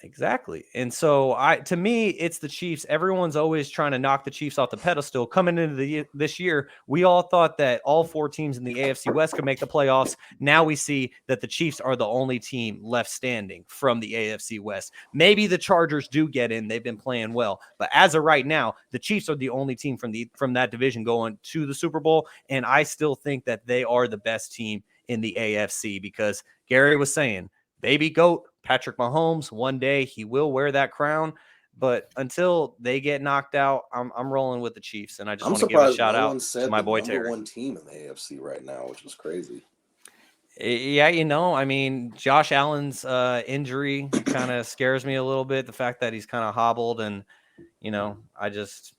Exactly. And so to me, it's the Chiefs. Everyone's always trying to knock the Chiefs off the pedestal. Coming into this year, we all thought that all 4 teams in the AFC West could make the playoffs. Now we see that the Chiefs are the only team left standing from the AFC West. Maybe the Chargers do get in. They've been playing well. But as of right now, the Chiefs are the only team from that division going to the Super Bowl. And I still think that they are the best team in the AFC because Gary was saying, baby GOAT, Patrick Mahomes, one day he will wear that crown. But until they get knocked out, I'm rolling with the Chiefs. And I just want to give a shout out to my boy Terry. Number 1 team in the AFC right now, which is crazy. Yeah, I mean, Josh Allen's injury kind of scares me a little bit. The fact that he's kind of hobbled and, I just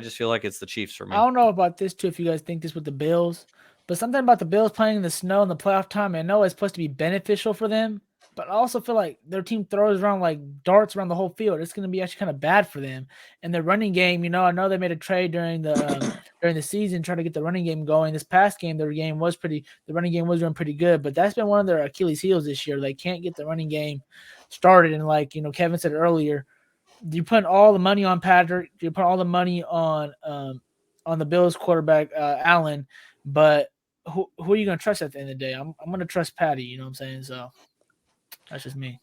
feel like it's the Chiefs for me. I don't know about this too, if you guys think this with the Bills, but something about the Bills playing in the snow in the playoff time, I know it's supposed to be beneficial for them, but I also feel like their team throws around like darts around the whole field. It's going to be actually kind of bad for them. And their running game, I know they made a trade during the season trying to get the running game going. This past game, the running game was doing pretty good, but that's been one of their Achilles heels this year. They can't get the running game started. And like, Kevin said earlier, you put all the money on Patrick, you put all the money on the Bills quarterback, Allen, but who are you going to trust at the end of the day? I'm going to trust Patty, you know what I'm saying? So that's just me.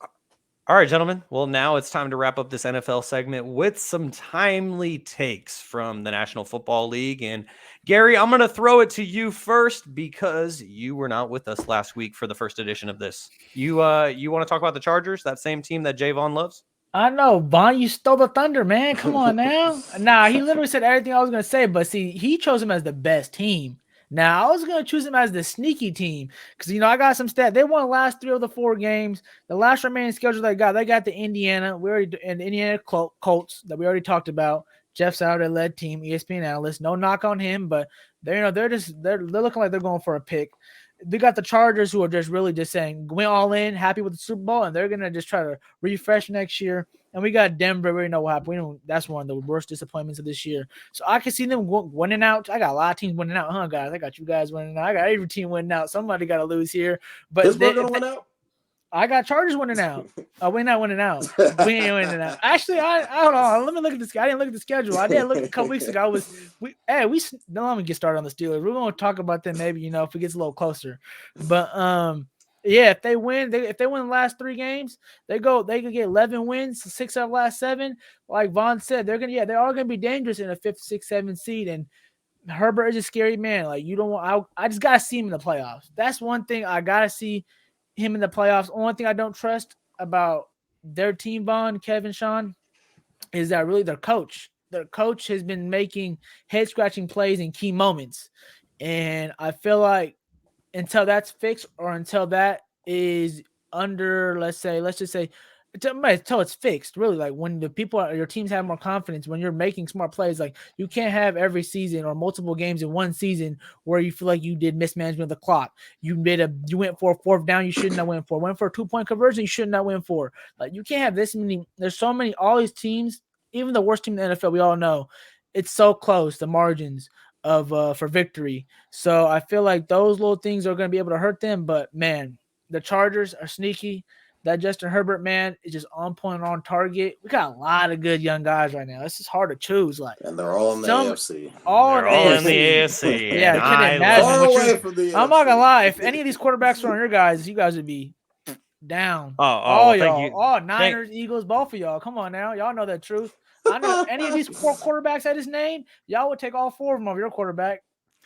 All right, gentlemen. Well, now it's time to wrap up this NFL segment with some timely takes from the National Football League. And Gary, I'm going to throw it to you first because you were not with us last week for the first edition of this. You want to talk about the Chargers, that same team that Jaevon loves? I know, Vaughn, you stole the thunder, man. Come on now. Nah, he literally said everything I was going to say, but see, he chose him as the best team. Now, I was going to choose him as the sneaky team because, I got some stats. They won the last 3 of the 4 games. The last remaining schedule they got the Indiana. And the Indiana Colts that we already talked about. Jeff Sauter led team, ESPN analyst. No knock on him, but they're looking like they're going for a pick. They got the Chargers who are just really just saying, went all in, happy with the Super Bowl, and they're going to just try to refresh next year. And we got Denver. We already know what happened. That's one of the worst disappointments of this year. So I can see them winning out. I got a lot of teams winning out, guys? I got you guys winning out. I got every team winning out. Somebody got to lose here. But Pittsburgh going to win out? I got Chargers winning out. We're not winning out. We ain't winning out. Actually, I don't know. Let me look at this. I didn't look at the schedule. I did look a couple weeks ago. Don't let me get started on the Steelers. We're going to talk about them maybe, if it gets a little closer. But yeah, if they win the last 3 games, they could get 11 wins, 6 out of the last 7. Like Vaughn said, they're all gonna be dangerous in a 5th, 6th, 7th seed. And Herbert is a scary man. Like I just gotta see him in the playoffs. That's one thing I gotta see him in the playoffs. Only thing I don't trust about their team, Vaughn, Kevin, Shaun, is that really their coach. Their coach has been making head scratching plays in key moments, and I feel like until that's fixed or until that is under, let's just say, until it's fixed, really, like when your teams have more confidence, when you're making smart plays, like you can't have every season or multiple games in one season where you feel like you did mismanagement of the clock. You went for a 4th down you shouldn't have went for. Went for a 2-point conversion you shouldn't have went for. Like you can't have this many. There's so many. All these teams, even the worst team in the NFL, we all know, it's so close, the margins of for victory. So I feel like those little things are going to be able to hurt them. But man, the Chargers are sneaky. That Justin Herbert, man, is just on point, on target. We got a lot of good young guys right now. It's just hard to choose. And they're all in the AFC. All in the AFC. Yeah, I couldn't imagine. I'm not gonna lie. If any of these quarterbacks were on your guys, you guys would be down. All y'all. All Niners, Eagles, both of y'all. Come on now. Y'all know the truth. I know any of these 4 quarterbacks I just named, y'all would take all 4 of them over your quarterback.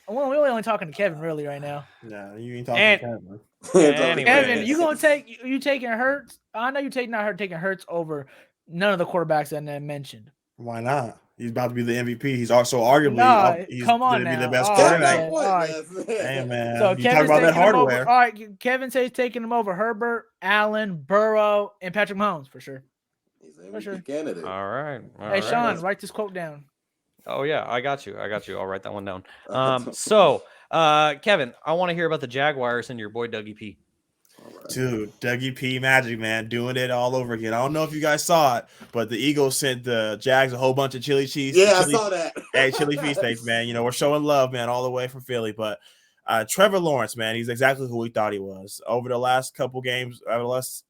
We're only talking to Kevin really right now. Yeah, you ain't talking to Kevin. Kevin, you taking Hurts? I know you're not taking Hurts over none of the quarterbacks that I mentioned. Why not? He's about to be the MVP. He's also arguably he's going to be the best quarterback. Hey man, so you talk about that hardware. All right, Kevin says taking him over Herbert, Allen, Burrow, and Patrick Mahomes for sure. He's an MVP candidate. All right. Hey Shaun, write this quote down. Oh yeah, I got you. I'll write that one down. So Kevin, I want to hear about the Jaguars and your boy Dougie P. Dude, Dougie P Magic, man, doing it all over again. I don't know if you guys saw it, but the Eagles sent the Jags a whole bunch of chili cheese. Yeah, I saw that. Chili feast steaks, man. We're showing love, man, all the way from Philly. But Trevor Lawrence, man, he's exactly who we thought he was. Over the last couple games, over the last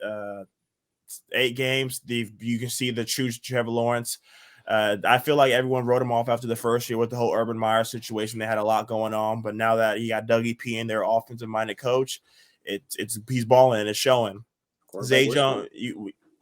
8 games, you can see the true Trevor Lawrence. I feel like everyone wrote him off after the first year with the whole Urban Meyer situation. They had a lot going on, but now that he got Dougie P in their offensive-minded coach, he's balling and it's showing. Zay Jones,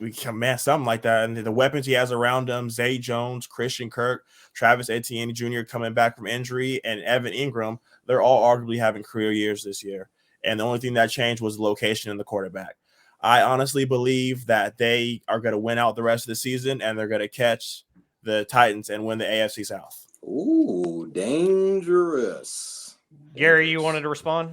we can man something like that, and the weapons he has around him: Zay Jones, Christian Kirk, Travis Etienne Jr. coming back from injury, and Evan Ingram. They're all arguably having career years this year, and the only thing that changed was the location and the quarterback. I honestly believe that they are going to win out the rest of the season, and they're going to catch the Titans and win the AFC South. Ooh, dangerous. Gary, you wanted to respond?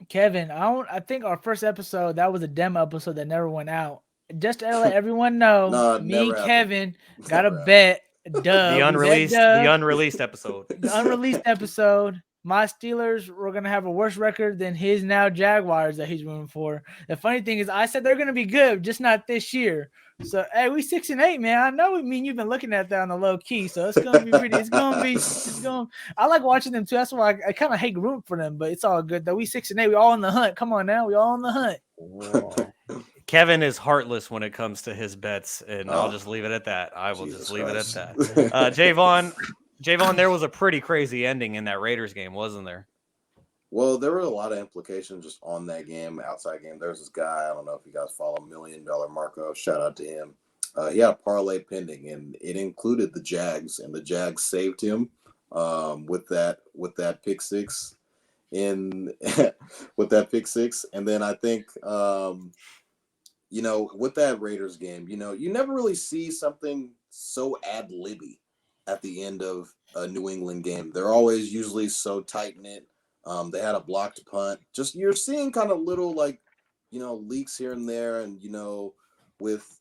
Kevin, I think our first episode, that was a demo episode that never went out. Just to let everyone know, No, me and Kevin got Never a bet. Dub. The unreleased episode. The unreleased episode. My Steelers were going to have a worse record than his now Jaguars that he's rooting for. The funny thing is, I said they're going to be good, just not this year. So, hey, we 6-8, man. I know. You've been looking at that on the low key, so it's going to be pretty. I like watching them too. That's why I kind of hate rooting for them, but it's all good though. We 6-8. We all in the hunt. Come on now, we all in the hunt. Kevin is heartless when it comes to his bets, and I'll just leave it at that. I will just leave it at that. Jaevon, there was a pretty crazy ending in that Raiders game, wasn't there? Well, there were a lot of implications just on that game, outside game. There's this guy, I don't know if you guys follow, $1 Million Marco. Shout out to him. He had a parlay pending, and it included the Jags, and the Jags saved him with that pick six. With that pick six, and then I think with that Raiders game, you never really see something so ad-libby at the end of a New England game. They're always usually so tight-knit. They had a blocked punt. Just you're seeing kind of little leaks here and there, and with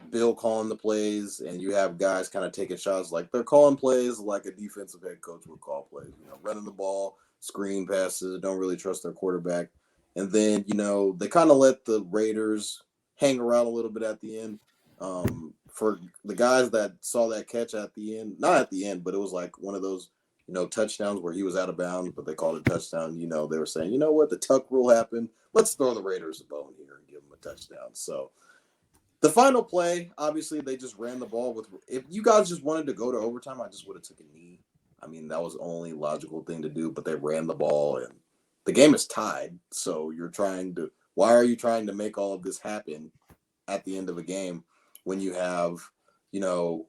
Bill calling the plays, and you have guys kind of taking shots like they're calling plays like a defensive head coach would call plays. Running the ball, screen passes, don't really trust their quarterback, and then they kind of let the Raiders hang around a little bit at the end. For the guys that saw that catch at the end, not at the end, but it was like one of those touchdowns where he was out of bounds, but they called it a touchdown. They were saying, what, the tuck rule happened. Let's throw the Raiders a bone here and give them a touchdown. So the final play, obviously, they just ran the ball with. If you guys just wanted to go to overtime, I just would have took a knee. I mean, that was the only logical thing to do. But they ran the ball, and the game is tied. So why are you trying to make all of this happen at the end of a game when you have, if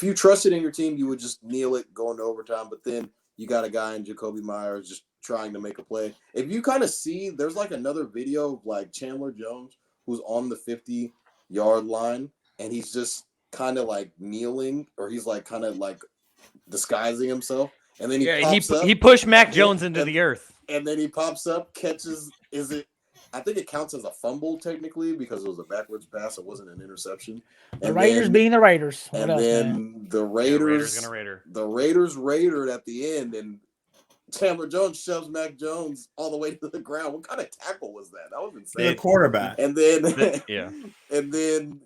you trusted in your team, you would just kneel it going to overtime. But then you got a guy in Jacoby Myers just trying to make a play. If you kind of see, there's like another video of like Chandler Jones who's on the 50-yard line, and he's just kind of like kneeling, or he's like kind of like disguising himself. And then he pushed Mac Jones into the earth. And then he pops up, catches. I think it counts as a fumble technically because it was a backwards pass. It wasn't an interception. The Raiders being the Raiders. The Raiders Raidered at the end, and Chandler Jones shoves Mac Jones all the way to the ground. What kind of tackle was that? That was insane. The quarterback. And then and then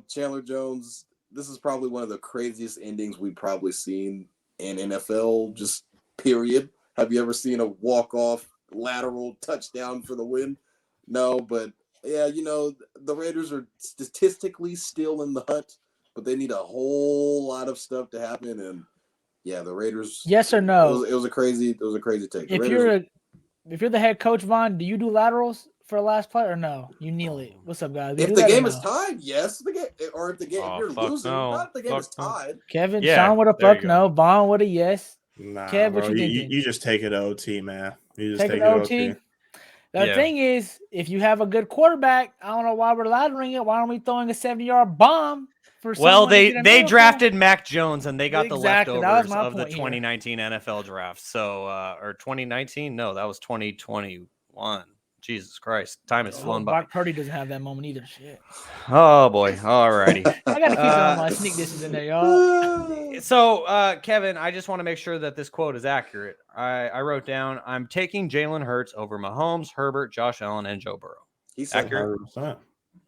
Chandler Jones. This is probably one of the craziest endings we've probably seen in NFL. Just period. Have you ever seen a walk-off lateral touchdown for the win? No, but yeah, the Raiders are statistically still in the hunt, but they need a whole lot of stuff to happen. And yeah, the Raiders. Yes or no? It was a crazy take. If you're the head coach, Vaughn, do you do laterals for a last play or no? You kneel it. What's up, guys? If the game is tied, yes. If you're losing, not if the game is tied. Kevin, Shaun with a fuck no. Vaughn with a yes. Nah, Kev, what bro, you thinking? You just take it OT, man. You just take it OT. The thing is, if you have a good quarterback, I don't know why we're laddering it. Why aren't we throwing a 70-yard bomb for? Well, they drafted Mac Jones, and they got the leftovers of the point 2019 NFL draft. So, or 2019? No, that was 2021. Jesus Christ, time has flown by. Brock Purdy doesn't have that moment either. Shit. Oh boy. All righty. I gotta keep some of my sneak dishes in there, y'all. So, Kevin, I just want to make sure that this quote is accurate. I wrote down, I'm taking Jalen Hurts over Mahomes, Herbert, Josh Allen, and Joe Burrow. He said accurate. 100%.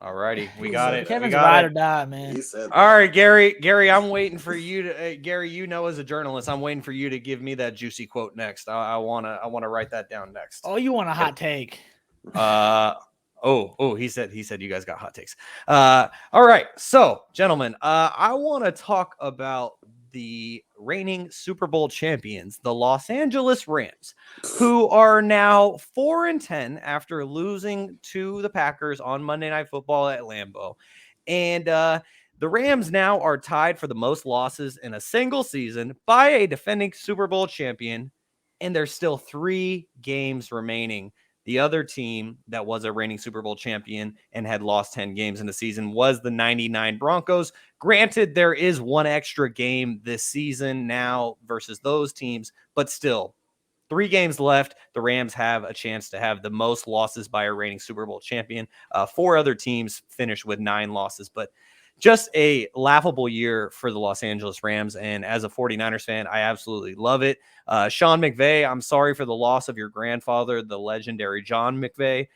All righty, we got it. Kevin's we got ride it. or die, man. He said All right, Gary, I'm waiting for you to. Gary, you know, as a journalist, I'm waiting for you to give me that juicy quote next. I wanna write that down next. Oh, you want a hot take? He said you guys got hot takes. All right, so gentlemen, I want to talk about the reigning Super Bowl champions, the Los Angeles Rams, who are now 4-10 after losing to the Packers on Monday Night Football at Lambeau. And the Rams now are tied for the most losses in a single season by a defending Super Bowl champion, and there's still 3 games remaining. The other team that was a reigning Super Bowl champion and had lost 10 games in the season was the 99 Broncos. Granted, there is 1 extra game this season now versus those teams, but still, 3 games left. The Rams have a chance to have the most losses by a reigning Super Bowl champion. 4 other teams finished with 9 losses, but just a laughable year for the Los Angeles Rams. And as a 49ers fan, I absolutely love it. Shaun McVay, I'm sorry for the loss of your grandfather, the legendary John McVay,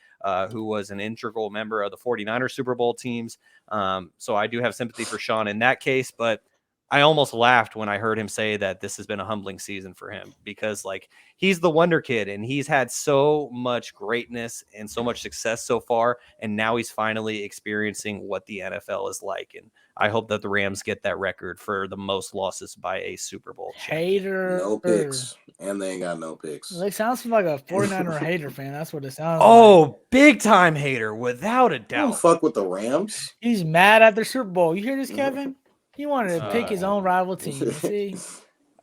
who was an integral member of the 49ers Super Bowl teams. So I do have sympathy for Shaun in that case, but I almost laughed when I heard him say that this has been a humbling season for him because, like, he's the wonder kid and he's had so much greatness and so much success so far. And now he's finally experiencing what the NFL is like. And I hope that the Rams get that record for the most losses by a Super Bowl champion. Hater. no picks, and they ain't got no picks. It sounds like a 49er hater fan. That's what it sounds like. Oh, big time hater, without a Don't doubt. fuck with the Rams. He's mad at the Super Bowl. You hear this, Kevin? He wanted to pick his own rival team. See?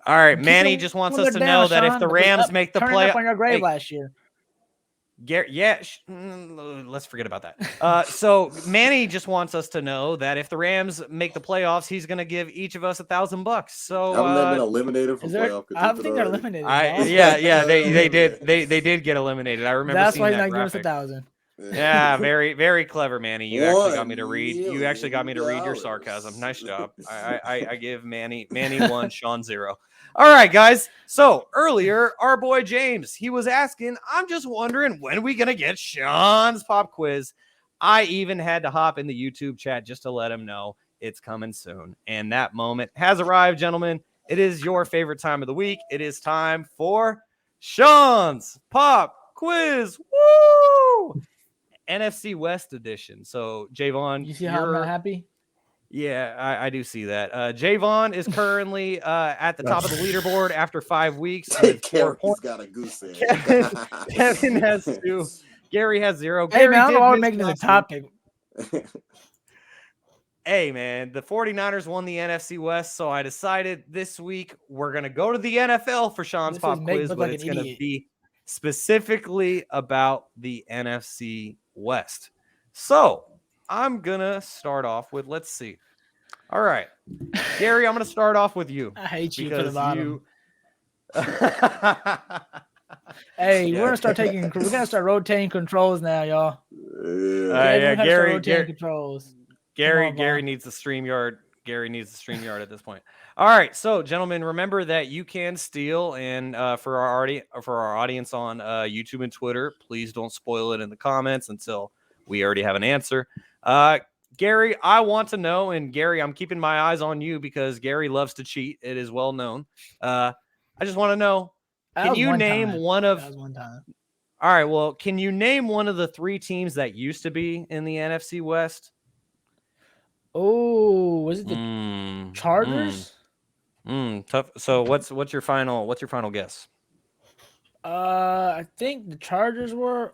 All right, Keep Manny them- just wants keep us to them know down, that if Shaun. the It was Rams up- make the turning play, up on your grave Hey, last year. let's forget about that. So Manny just wants us to know that if the Rams make the playoffs, he's going to give each of us $1,000. So Haven't they been eliminated from Is there? playoff? I think they're eliminated. dog. they did they did get eliminated. I remember That's seeing why he's that not giving us graphic. 1,000. Yeah, very, very clever, Manny. You actually got me to $1 read. You actually got me to read your million. sarcasm. Nice job. I give Manny 1, Shaun 0. All right, guys. So earlier, our boy James, he was asking, I'm just wondering when are we gonna get Shaun's pop quiz. I even had to hop in the YouTube chat just to let him know it's coming soon. And that moment has arrived, gentlemen. It is your favorite time of the week. It is time for Shaun's pop quiz. Woo! NFC West edition. So, Jaevon, You see how I'm not happy? yeah, I do see that. Jaevon is currently at the top of the leaderboard after 5 weeks. with 4 Kevin's points. got a goose egg. Kevin has 2. Gary has 0. Hey, Gary man, I don't know why we're did making miss this a last week. topic. Hey, man, the 49ers won the NFC West, so I decided this week we're going to go to the NFL for Shaun's This pop is make quiz, look but like it's an going to idiot. be specifically about the NFC West. So I'm going to start off with, let's see. All right, Gary, I'm going to start off with you. I hate you for the Because bottom. you. Hey, Yeah. we're gonna start rotating controls now, y'all. Yeah. Yeah, Everyone has to start Gary- rotating Gary- controls. Gary Come on, Bob. needs the StreamYard. Gary needs the StreamYard at this point. All right, so gentlemen, remember that you can steal, and for our audience on YouTube and Twitter, please don't spoil it in the comments until we already have an answer. Gary, I want to know, and Gary, I'm keeping my eyes on you because Gary loves to cheat. It is well known. I just want to know, That can was you one name time. one of? That was one time. All right, well, can you name one of the 3 teams that used to be in the NFC West? Oh, was it the Chargers? Tough. So what's your final guess? I think the Chargers were.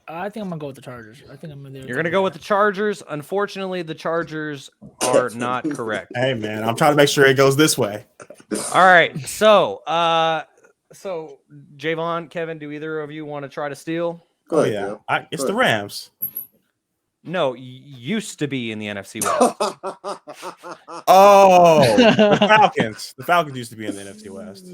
I think I'm gonna go with the Chargers. I think I'm gonna. You're gonna go with the Chargers. Unfortunately, the Chargers are not correct. Hey, man, I'm trying to make sure it goes this way. All right. So Jaevon, Kevin, do either of you want to try to steal? Go Oh, ahead, yeah. Kev. It's the Rams. No, used to be in the NFC West. Oh, the Falcons. The Falcons used to be in the NFC West.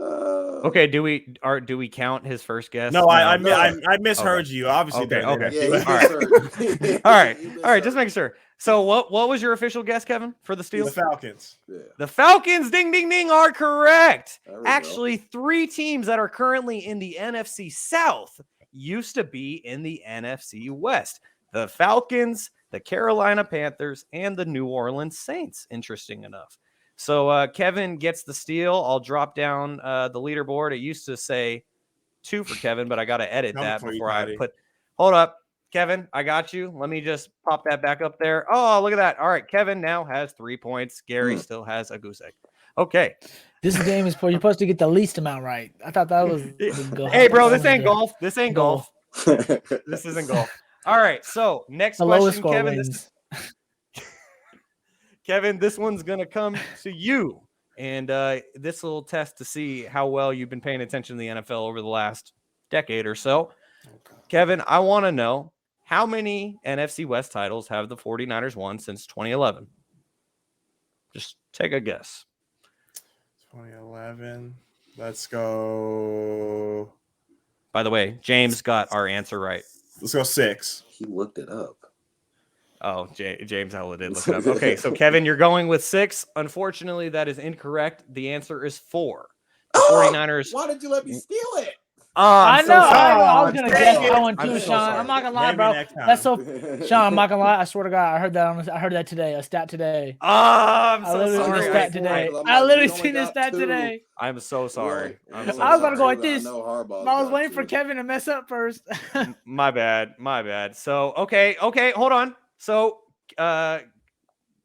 Okay. Do we count his first guess? No, I no. misheard you. Obviously, Okay, they're in the okay. NFC Yeah, West. All right. All right. Just making sure. So what was your official guess, Kevin, for the steal? The Falcons. Yeah. The Falcons, ding, ding, ding, are correct. There we go. Actually, 3 teams that are currently in the NFC South used to be in the NFC West. The Falcons, the Carolina Panthers, and the New Orleans Saints, interesting enough. So Kevin gets the steal. I'll drop down the leaderboard. It used to say 2 for Kevin, but I got to edit that before I put – hold up. Kevin, I got you. Let me just pop that back up there. Oh, look at that. All right, Kevin now has 3 points. Gary still has a goose egg. Okay. This game is for you're supposed to get the least amount right. I thought that was the goal. Hey, bro, this ain't golf. This ain't golf. This isn't golf. All right, so next question, Kevin. Kevin, this one's going to come to you, and this will test to see how well you've been paying attention to the NFL over the last decade or so. Okay. Kevin, I want to know, how many NFC West titles have the 49ers won since 2011? Just take a guess. 2011. Let's go. By the way, James got our answer right. Let's go 6. He looked it up. Oh, James Howell did look it up. Okay, so Kevin, you're going with 6. Unfortunately, that is incorrect. The answer is 4. The 49ers. Why did you let me steal it? I know. Sorry. I was gonna guess that one too, so Shaun. sorry. I'm not gonna lie, Maybe bro. next time. That's so, Shaun. I'm not gonna lie. I swear to God, I heard that today. A stat today. I'm I so literally sorry. seen this stat today. I'm I like, literally you only seen this got stat 2. today. I'm so sorry. I'm so I was gonna go sorry. like this. I was waiting for Kevin to mess up first. My bad. So okay, hold on. So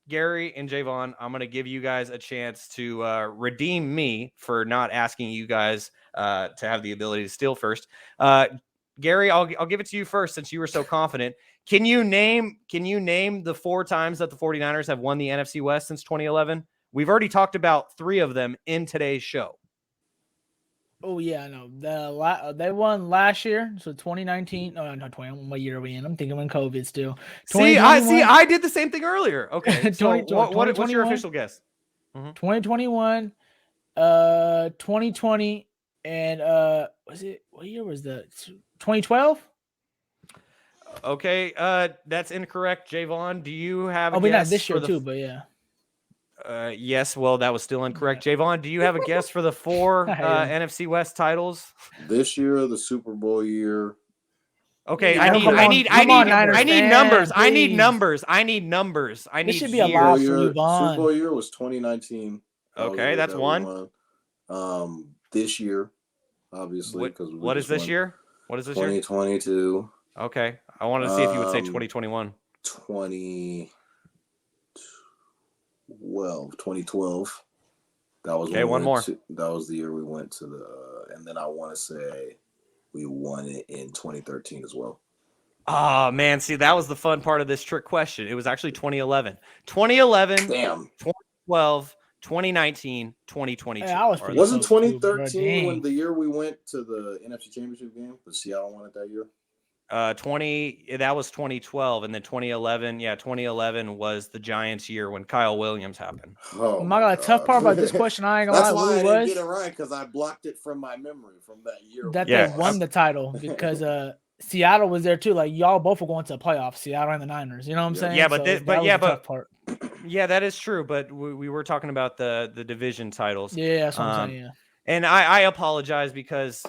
Gary and Jaevon, I'm gonna give you guys a chance to redeem me for not asking you guys to have the ability to steal first. Gary, I'll give it to you first since you were so confident. Can you name the 4 times that the 49ers have won the NFC West since 2011? We've already talked about 3 of them in today's show. Oh yeah, I know. They won last year, so 2019. No, not 20. What year are we in? I'm thinking when COVID still. I did the same thing earlier. Okay, so what's your official guess? 2021, 2020, and was it what year was that? 2012. Okay, that's incorrect. Jaevon, do you have a guess? Not this year too, but yeah. Yes, well, that was still incorrect. Jaevon, do you have a guess for the 4 NFC West titles? This year, the Super Bowl year. Okay, I need numbers. I need numbers. This should be a lot for you, Vaughn. Super Bowl year was 2019. Okay, that's one. This year, obviously, because what is this year? What is this 2022. year? 2022. Okay, I wanted to see if you would say 2021. 2012. That was okay. One more. That was the year we went to and then I want to say we won it in 2013 as well. Oh man, see that was the fun part of this trick question. It was actually 2011. 2011. Damn. 2012. 2019, 2022. Wasn't 2013 when the year we went to the NFC Championship game? But Seattle won it that year. That was 2012, and then 2011. Yeah, 2011 was the Giants' year when Kyle Williams happened. Oh my God! Tough part about this question, I ain't gonna lie. That's why I didn't get it right because I blocked it from my memory from that year. That they won the title because Seattle was there too. Like y'all both were going to the playoffs, Seattle and the Niners. You know what I'm saying? Yeah, but tough part. Yeah, that is true. But we were talking about the division titles. Yeah, that's what I'm saying. Yeah. And I apologize because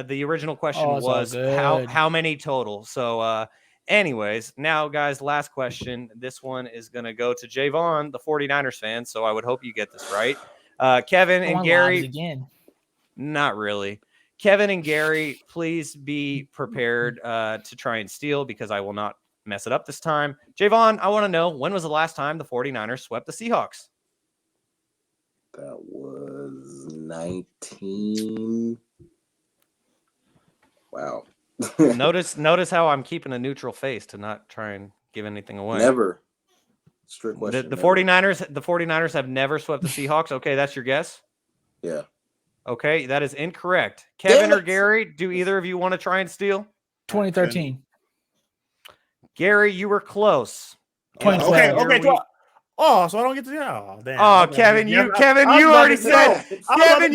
the original question was how many total. So, anyways, now guys, last question. This one is going to go to Jaevon, the 49ers fan. So I would hope you get this right. Kevin and Gary. Again. Not really. Kevin and Gary, please be prepared to try and steal because I will not mess it up this time. Jaevon, I want to know, when was the last time the 49ers swept the Seahawks? That was 19. Wow. Notice how I'm keeping a neutral face to not try and give anything away. Never. Strict question. The 49ers have never swept the Seahawks. Okay, that's your guess? Yeah. Okay, that is incorrect. Kevin or Gary, do either of you want to try and steal? 2013. Gary, you were close. Okay. Oh, so I don't get to. Oh, damn. Oh, Kevin, you already said. Kevin,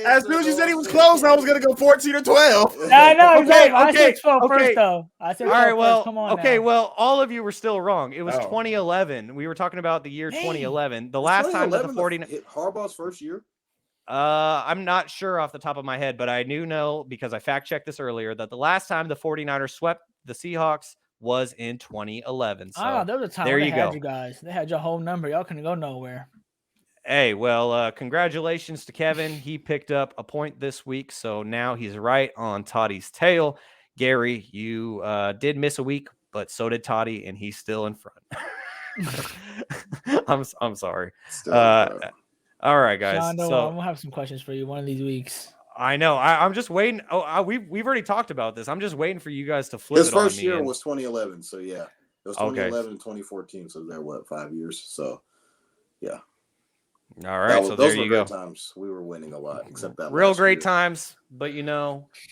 as soon as you said he was close, I was gonna go 14 or 12. I know. Okay. I said 12 first, though. I said 12 all right. Well, first. Come on. Okay. Now. Well, all of you were still wrong. It was 2011. We were talking about the year 2011. The last time that the 49ers. Harbaugh's first year. I'm not sure off the top of my head, but I do know because I fact checked this earlier that the last time the 49ers swept the Seahawks was in 2011. So there was a time there when they you had go. you guys. They had your whole number. Y'all couldn't go nowhere. Hey, well, congratulations to Kevin. He picked up a point this week, so now he's right on Toddy's tail. Gary, you did miss a week, but so did Toddy, and he's still in front. I'm sorry. Still in front. All right, guys. Shaun, So I'm gonna have some questions for you one of these weeks. I know. I'm just waiting. We've already talked about this. I'm just waiting for you guys to flip His it on first me. year was 2011, so yeah, it was Okay. 2011 and 2014. So they're 5 years? So yeah. All right, so there you go. Times we were winning a lot, except that Real last great year. times, but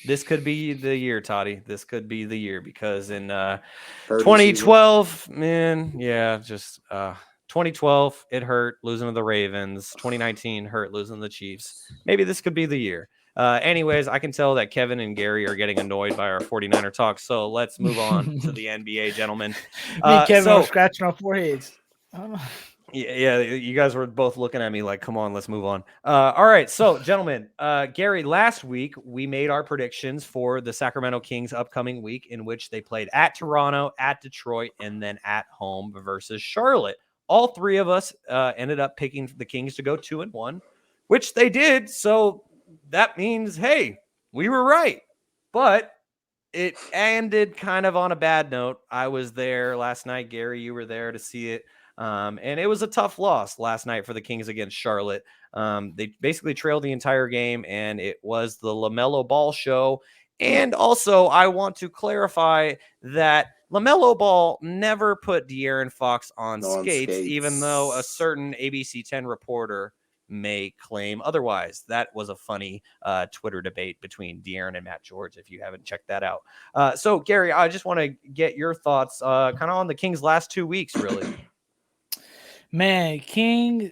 this could be the year, Toddy. This could be the year because in 2012, man, yeah, just 2012 it hurt losing to the Ravens. 2019 hurt losing to the Chiefs. Maybe this could be the year. Anyways, I can tell that Kevin and Gary are getting annoyed by our 49er talk, so let's move on to the NBA, gentlemen. Me and Kevin were scratching our foreheads. I don't know. Yeah, you guys were both looking at me like, come on, let's move on. All right, so, gentlemen, Gary, last week we made our predictions for the Sacramento Kings upcoming week in which they played at Toronto, at Detroit, and then at home versus Charlotte. All three of us ended up picking the Kings to go 2-1, which they did, so that means, hey, we were right. But it ended kind of on a bad note. I was there last night. Gary, you were there to see it. And it was a tough loss last night for the Kings against Charlotte. They basically trailed the entire game, and it was the LaMelo Ball show. And also, I want to clarify that LaMelo Ball never put De'Aaron Fox on skates, even though a certain ABC 10 reporter may claim otherwise. That was a funny Twitter debate between De'Aaron and Matt George, if you haven't checked that out. So, Gary, I just want to get your thoughts kind of on the Kings' last 2 weeks, really. Man, to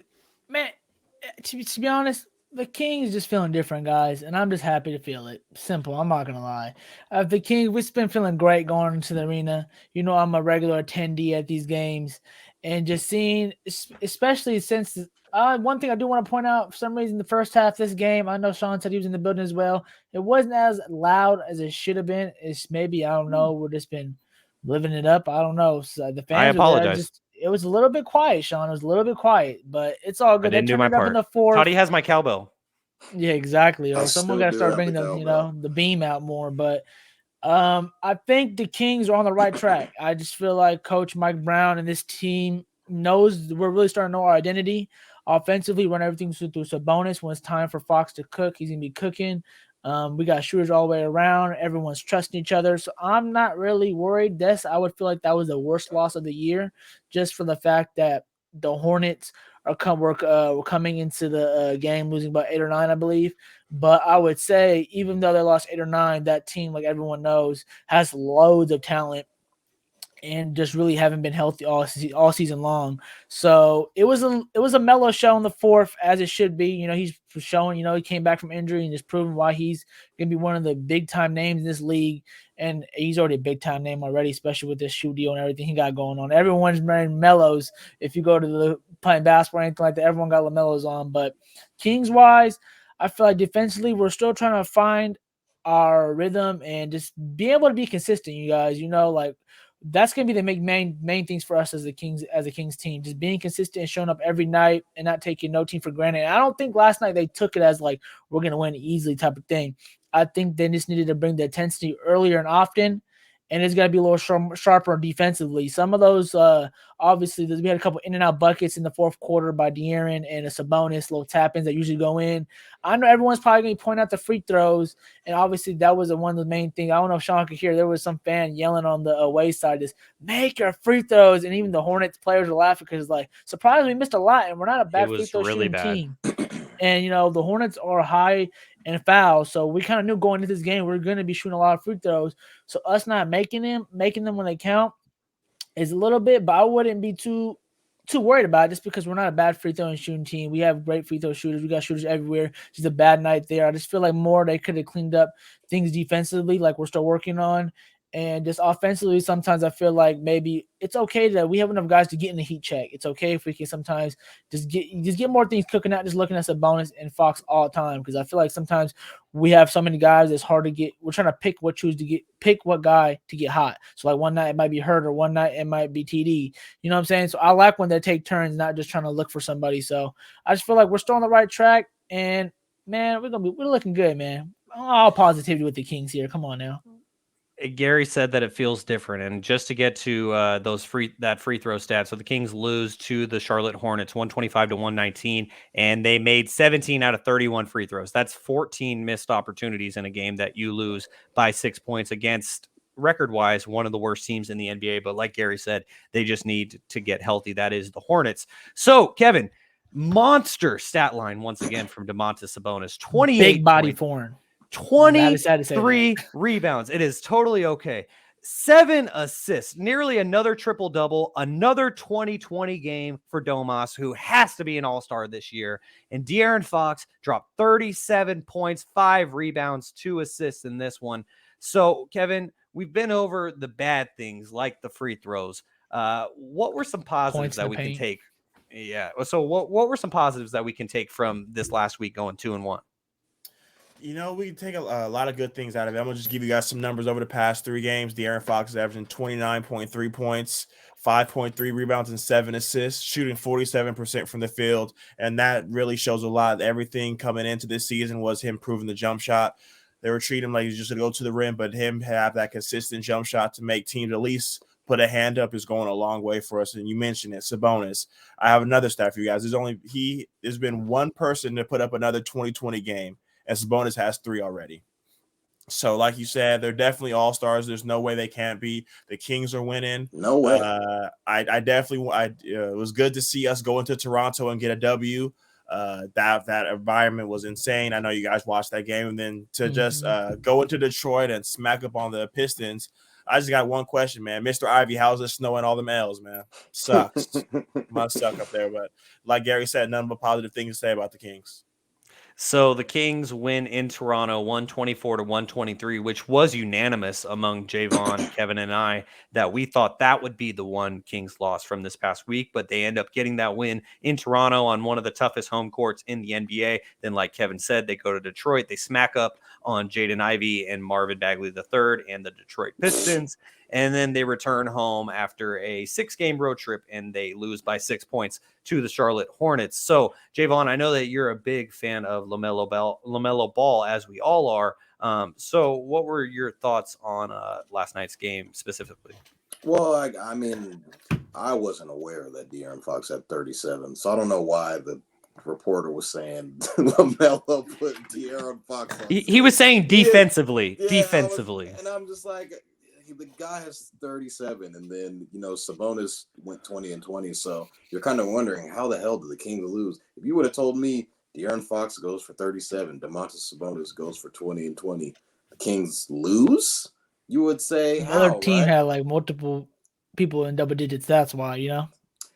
be honest, the Kings just feeling different, guys, and I'm just happy to feel it. Simple, I'm not gonna lie. The Kings, we've been feeling great going into the arena. I'm a regular attendee at these games, and just seeing, especially since one thing I do want to point out, for some reason, the first half of this game, I know Shaun said he was in the building as well. It wasn't as loud as it should have been. It's maybe, I don't know, we've just been living it up. I don't know. So the fans, I apologize. It was a little bit quiet, Shaun. It was a little bit quiet, but it's all good. I didn't do my part. In the fourth. Toddy has my cowbell. Yeah, exactly. Or someone got to start bringing the beam out more. But I think the Kings are on the right track. I just feel like Coach Mike Brown and this team knows we're really starting to know our identity. Offensively, run everything through Sabonis. When it's time for Fox to cook, he's going to be cooking. We got shooters all the way around. Everyone's trusting each other. So I'm not really worried. I would feel like that was the worst loss of the year, just for the fact that the Hornets were coming into the game losing by 8 or 9, I believe. But I would say, even though they lost 8 or 9, that team, like everyone knows, has loads of talent and just really haven't been healthy all season long. So it was a mellow show in the fourth, as it should be. He's showing, he came back from injury and just proving why he's going to be one of the big time names in this league. And he's already a big time name already, especially with this shoe deal and everything he got going on. Everyone's wearing Mellows. If you go to the playing basketball or anything like that, everyone got LaMelos on. But Kings wise, I feel like defensively, we're still trying to find our rhythm and just be able to be consistent, you guys. That's going to be the main things for us as a Kings team, just being consistent and showing up every night and not taking no team for granted. And I don't think last night they took it as like we're going to win easily type of thing. I think they just needed to bring the intensity earlier and often, and it's got to be a little sharper defensively. Some of those, obviously, we had a couple in and out buckets in the fourth quarter by De'Aaron and a Sabonis, little tap-ins that usually go in. I know everyone's probably going to point out the free throws, and obviously that was one of the main things. I don't know if Shaun could hear. There was some fan yelling on the away side, just make your free throws, and even the Hornets players were laughing because, surprised we missed a lot, and we're not a bad free throw shooting team. And, the Hornets are high in fouls, so we kind of knew going into this game we're going to be shooting a lot of free throws. So us not making them when they count is a little bit, but I wouldn't be too worried about it just because we're not a bad free throw and shooting team. We have great free throw shooters. We got shooters everywhere. Just a bad night there. I just feel like they could have cleaned up things defensively, like we're still working on. And just offensively, sometimes I feel like maybe it's okay that we have enough guys to get in the heat check. It's okay if we can sometimes just get more things cooking out, just looking at Sabonis and Fox all the time. Because I feel like sometimes we have so many guys, it's hard to get. We're trying to pick what guy to get hot. So like one night it might be Hurt, or one night it might be TD. You know what I'm saying? So I like when they take turns, not just trying to look for somebody. So I just feel like we're still on the right track, and man, we're looking good, man. All positivity with the Kings here. Come on now. Gary said that it feels different, and just to get to that free throw stat, so the Kings lose to the Charlotte Hornets 125-119, and they made 17 out of 31 free throws. That's 14 missed opportunities in a game that you lose by 6 points against, record-wise, one of the worst teams in the NBA. But like Gary said, they just need to get healthy. That is the Hornets. So, Kevin, monster stat line once again from Domantas Sabonis. 28 big body points. foreign. 23 rebounds. It is totally okay. 7 assists, nearly another triple-double, another 20-20 game for Domas, who has to be an all-star this year. And De'Aaron Fox dropped 37 points, 5 rebounds, 2 assists in this one. So, Kevin, we've been over the bad things like the free throws. What were some positives that we can take? Yeah. So what were some positives that we can take from this last week going 2-1? You know, we can take a lot of good things out of it. I'm going to just give you guys some numbers over the past 3 games. De'Aaron Fox is averaging 29.3 points, 5.3 rebounds, and 7 assists, shooting 47% from the field. And that really shows a lot. Everything coming into this season was him proving the jump shot. They were treating him like he's just going to go to the rim, but him have that consistent jump shot to make teams at least put a hand up is going a long way for us. And you mentioned it, Sabonis. I have another stat for you guys. There's been one person to put up another 20-20 game, and Sabonis has 3 already. So, like you said, they're definitely all-stars. There's no way they can't be. The Kings are winning. No way. It was good to see us go into Toronto and get a W. That environment was insane. I know you guys watched that game. And then to just go into Detroit and smack up on the Pistons, I just got one question, man. Mr. Ivy, how's it snowing all them L's, man? Sucks. Must suck up there. But like Gary said, none but positive things to say about the Kings. So the Kings win in Toronto 124-123, which was unanimous among Jaevon, Kevin, and I, that we thought that would be the one Kings loss from this past week, but they end up getting that win in Toronto on one of the toughest home courts in the NBA. Then, like Kevin said, they go to Detroit. They smack up on Jaden Ivey and Marvin Bagley III and the Detroit Pistons. And then they return home after a 6-game road trip, and they lose by 6 points to the Charlotte Hornets. So, Jaevon, I know that you're a big fan of LaMelo Ball, as we all are. So what were your thoughts on last night's game specifically? Well, I mean, I wasn't aware that De'Aaron Fox had 37, so I don't know why the reporter was saying LaMelo put De'Aaron Fox on. He was saying defensively. And I'm just like, the guy has 37, and then, Sabonis went 20-20, so you're kind of wondering, how the hell did the Kings lose? If you would have told me De'Aaron Fox goes for 37, Domantas Sabonis goes for 20-20, the Kings lose, you would say, another team right? had like multiple people in double digits. That's why,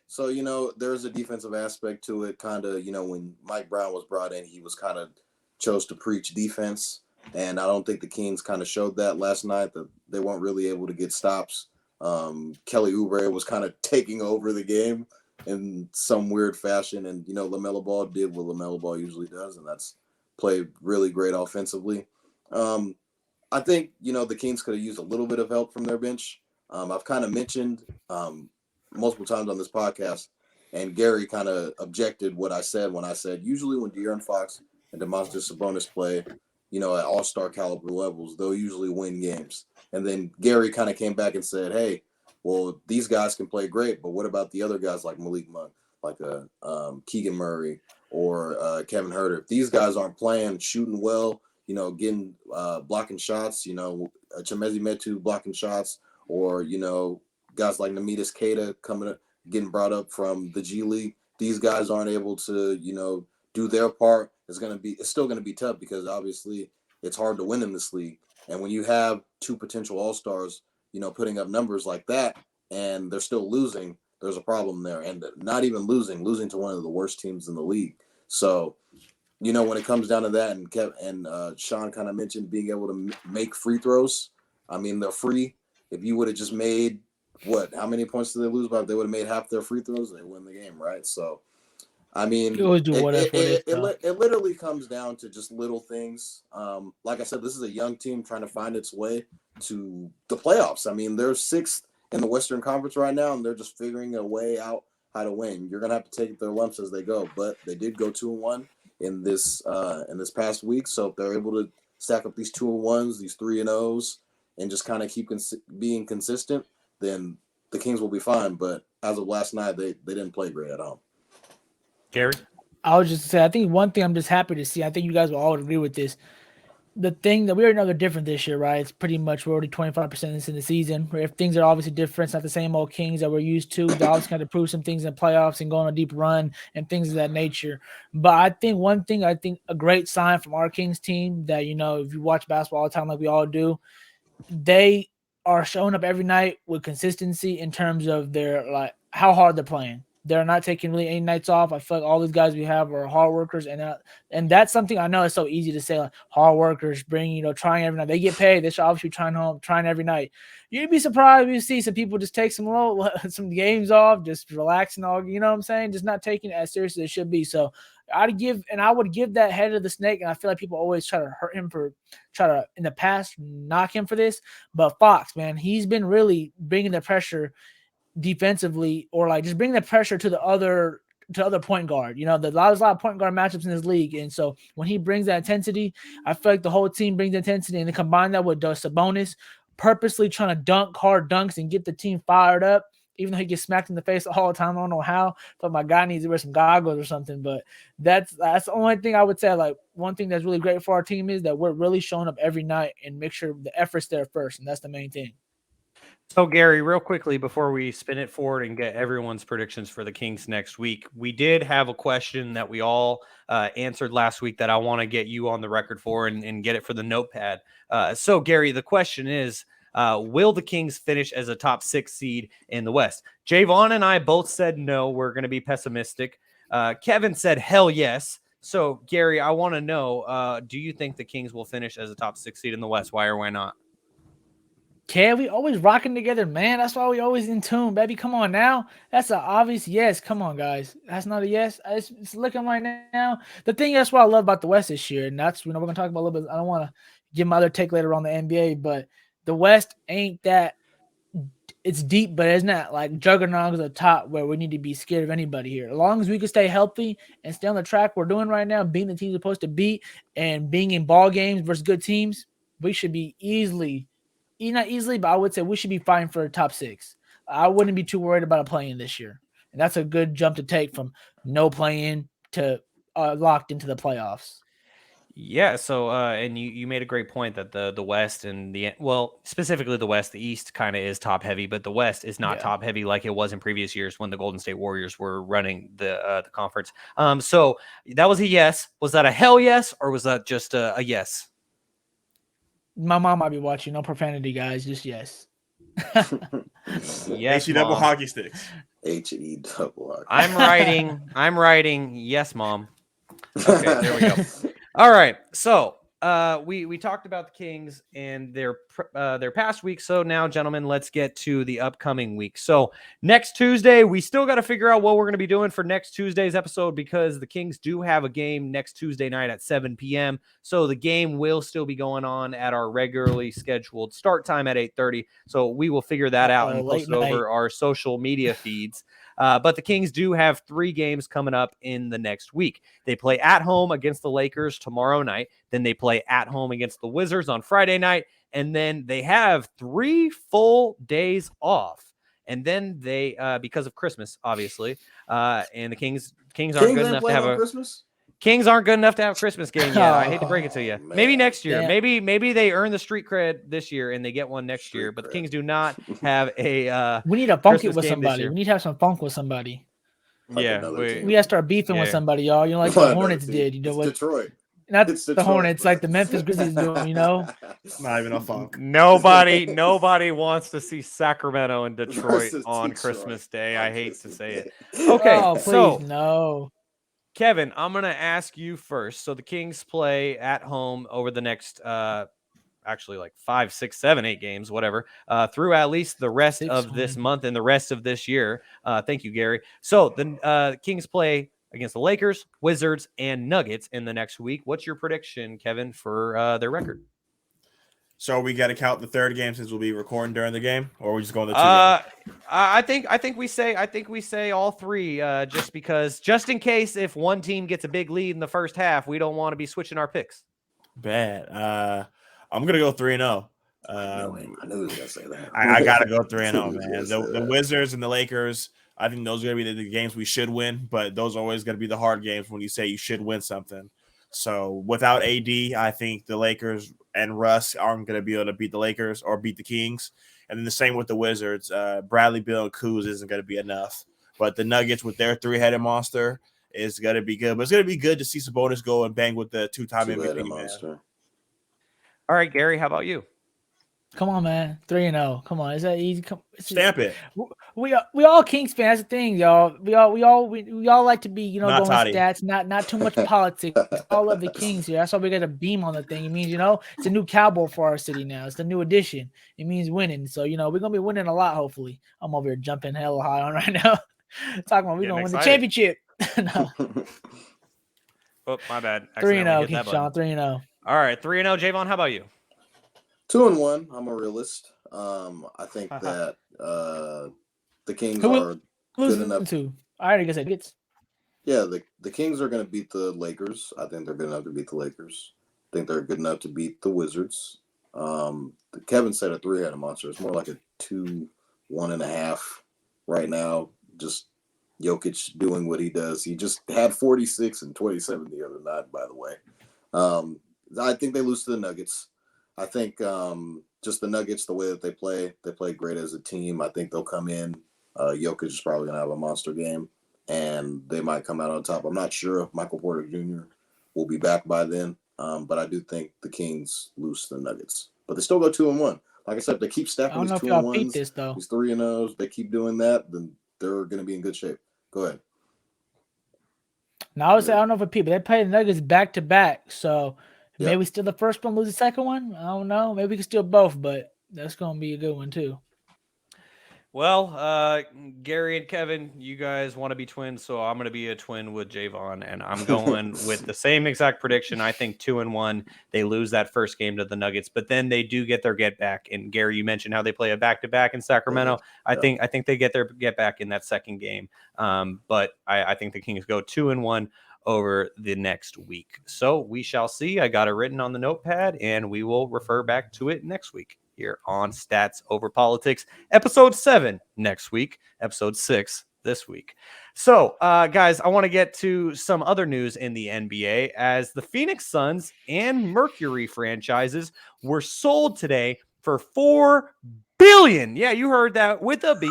So, there's a defensive aspect to it. Kind of, when Mike Brown was brought in, he was kind of chose to preach defense. And I don't think the Kings kind of showed that last night, that they weren't really able to get stops. Kelly Oubre was kind of taking over the game in some weird fashion. And, LaMelo Ball did what LaMelo Ball usually does, and that's play really great offensively. I think, the Kings could have used a little bit of help from their bench. I've kind of mentioned multiple times on this podcast, and Gary kind of objected what I said when I said, usually when De'Aaron Fox and Domantas Sabonis play, at all-star caliber levels, they'll usually win games. And then Gary kind of came back and said, hey, well, these guys can play great, but what about the other guys like Malik Monk, like Keegan Murray or Kevin Huerter? If these guys aren't playing, shooting well, getting blocking shots, Chimezi Metu blocking shots, or, guys like Namitas Keita coming up, getting brought up from the G League, these guys aren't able to, do their part, it's still going to be tough, because obviously it's hard to win in this league. And when you have 2 potential all-stars, putting up numbers like that, and they're still losing, there's a problem there. And not even losing to one of the worst teams in the league. So, when it comes down to that, and Shaun kind of mentioned being able to make free throws. I mean, they're free. if you would have just made how many points did they lose by? If they would have made half their free throws, they win the game, right? So, I mean, You always do whatever it literally comes down to just little things. Like I said, this is a young team trying to find its way to the playoffs. I mean, they're sixth in the Western Conference right now, and they're just figuring a way out how to win. You're gonna have to take their lumps as they go, but they did go 2-1 in this past week. So if they're able to stack up these 2-1s, these 3-0s, and just kind of keep being consistent, then the Kings will be fine. But as of last night, they didn't play great at home. Gary? I was just say, I think one thing I'm just happy to see, I think you guys will all agree with this. The thing that we already know they're different this year, right? It's pretty much we're already 25% in the season. If things are obviously different, it's not the same old Kings that we're used to. They always kind of prove some things in the playoffs and go on a deep run and things of that nature. But I think a great sign from our Kings team that, if you watch basketball all the time like we all do, they are showing up every night with consistency in terms of their how hard they're playing. They're not taking really any nights off. I feel like all these guys we have are hard workers, and that's something I know it's so easy to say, like hard workers, trying every night. They get paid. They should obviously be trying every night. You'd be surprised if you see some people just take some games off, just relaxing all, you know what I'm saying? Just not taking it as seriously as it should be. So I would give that head of the snake, and I feel like people always try to hurt him in the past knock him for this. But Fox, man, he's been really bringing the pressure defensively, or just bring the pressure to the other point guard. There's a lot of point guard matchups in this league, and so when he brings that intensity, I feel like the whole team brings intensity, and then combine that with Sabonis purposely trying to dunk hard dunks and get the team fired up, even though he gets smacked in the face all the time. I don't know how, but my guy needs to wear some goggles or something. But that's the only thing I would say. Like, one thing that's really great for our team is that we're really showing up every night and make sure the effort's there first, and that's the main thing. So, Gary, real quickly before we spin it forward and get everyone's predictions for the Kings next week, we did have a question that we all answered last week that I want to get you on the record for and get it for the notepad. So, Gary, the question is, will the Kings finish as a top 6 seed in the West? Jaevon and I both said no. We're going to be pessimistic. Kevin said hell yes. So, Gary, I want to know, do you think the Kings will finish as a top 6 seed in the West? Why or why not? Okay, we always rocking together, man. That's why we always in tune, baby. Come on now. That's an obvious yes. Come on, guys. That's not a yes. It's looking right now. The thing that's what I love about the West this year, and that's we're gonna talk about a little bit. I don't want to give my other take later on the NBA, but the West ain't that. It's deep, but it's not like juggernauts at the top where we need to be scared of anybody here. As long as we can stay healthy and stay on the track we're doing right now, being the teams we're supposed to beat and being in ball games versus good teams, we should be not easily, but I would say we should be fighting for a top 6. I wouldn't be too worried about a play-in this year. And that's a good jump to take from no play-in to locked into the playoffs. Yeah, so and you made a great point that the West and specifically the West, the East kind of is top heavy, but the West is not top heavy like it was in previous years when the Golden State Warriors were running the conference. So that was a yes. Was that a hell yes, or was that just a yes? My mom might be watching. No profanity, guys. Just yes. Yes, HE double hockey sticks. HE double hockey. I'm writing yes, Mom. Okay, there we go. All right, so we talked about the Kings and their past week. So now, gentlemen, let's get to the upcoming week. So next Tuesday, we still got to figure out what we're going to be doing for next Tuesday's episode, because the Kings do have a game next Tuesday night at 7 p.m. So the game will still be going on at our regularly scheduled start time at 8:30. So we will figure that out and post it over our social media feeds. But the Kings do have 3 games coming up in the next week. They play at home against the Lakers tomorrow night. Then they play at home against the Wizards on Friday night. And then they have 3 full days off. And then they, because of Christmas, obviously, and the Kings aren't good enough to have a Christmas. Kings aren't good enough to have a Christmas game yet. I hate to break it to you. Man. Maybe next year. Yeah. Maybe they earn the street cred this year and they get one next year. But the Kings do not have a. We need to funk it with somebody. We need to have some funk with somebody. Like we got to start beefing with somebody, y'all. Like the Hornets did. What? Detroit. Not the Hornets, like the Memphis Grizzlies doing. Not even a funk. Nobody wants to see Sacramento and Detroit on Christmas Day. I hate to say it. Okay, please, no. Kevin, I'm going to ask you first. So the Kings play at home over the next actually like 5, 6, 7, 8 games, whatever, through at least the rest 6 of this wins. month and the rest of this year. Thank you, Gary. So the Kings play against the Lakers, Wizards, and Nuggets in the next week. What's your prediction, Kevin, for their record? So we got to count the third game since we'll be recording during the game, or are we just going to 2 games? I think we say all three, just because, just in case if one team gets a big lead in the first half, we don't want to be switching our picks. Bad. I'm gonna go 3-0. I knew he was gonna say that. I gotta go 3-0, He was man. gonna say The that. Wizards and the Lakers, I think those are gonna be the games we should win, but those are always gonna be the hard games when you say you should win something. So without AD, I think the Lakers and Russ aren't gonna be able to beat the Lakers or beat the Kings. And then the same with the Wizards. Bradley Beal and Kuz isn't gonna be enough. But the Nuggets with their 3-headed monster is gonna be good. But it's gonna be good to see Sabonis go and bang with the 2-time MVP, man. All right, Gary, how about you? Come on, man. 3-0. Come on. Is that easy? Stamp it. We all Kings fans. That's the thing, y'all. We all like to be, Not going Toddy. stats, not too much politics. All of the Kings here. That's why we got a beam on the thing. It means, it's a new cowboy for our city now. It's the new addition. It means winning. So, we're gonna be winning a lot, hopefully. I'm over here jumping hella high on right now. Talking about we're gonna win the championship. No. Oh, my bad. 3-0, Shaun. 3-0. All right, 3-0. Jaevon, how about you? 2-1. I'm a realist. I think that the Kings are good enough to. I already guess it. Yeah, the Kings are going to beat the Lakers. I think they're good enough to beat the Lakers. I think they're good enough to beat the Wizards. Kevin said a 3-headed monster. It's more like a 2, 1.5 right now. Just Jokic doing what he does. He just had 46 and 27 the other night, by the way. I think they lose to the Nuggets. I think just the Nuggets, the way that they play great as a team. I think they'll come in. Jokic is probably going to have a monster game, and they might come out on top. I'm not sure if Michael Porter Jr. will be back by then, but I do think the Kings lose to the Nuggets. But they still go 2-1. Like I said, if they keep stacking these 2-1s, these 3-0s, they keep doing that, then they're going to be in good shape. Go ahead. Now, I would say I don't know if people they play the Nuggets back to back, so maybe we steal the first one, lose the second one. I don't know. Maybe we can steal both, but that's gonna be a good one too. Well, Gary and Kevin, you guys want to be twins, so I'm going to be a twin with Jaevon, and I'm going with the same exact prediction. I think 2-1. They lose that first game to the Nuggets, but then they do get their get back. And Gary, you mentioned how they play a back-to-back in Sacramento. I think they get their get back in that second game. But I think the Kings go 2-1 over the next week. So we shall see. I got it written on the notepad, and we will refer back to it next week here on Stats Over Politics, episode 7 next week, episode 6 this week. So, guys, I want to get to some other news in the NBA as the Phoenix Suns and Mercury franchises were sold today for $4 billion. Yeah, you heard that, with a B,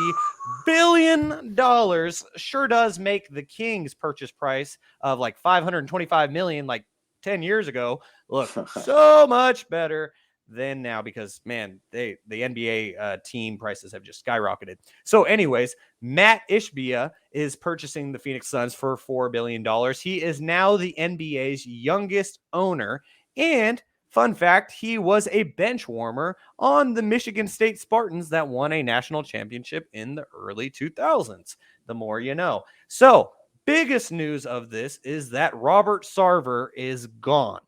$1 billion. Sure does make the Kings purchase price of like $525 million like 10 years ago look so much better than now, because man, the NBA team prices have just skyrocketed. So anyways, Matt Ishbia is purchasing the Phoenix Suns for $4 billion. He is now the NBA's youngest owner, and fun fact, he was a bench warmer on the Michigan State Spartans that won a national championship in the early 2000s. The more you know. So biggest news of this is that Robert Sarver is gone.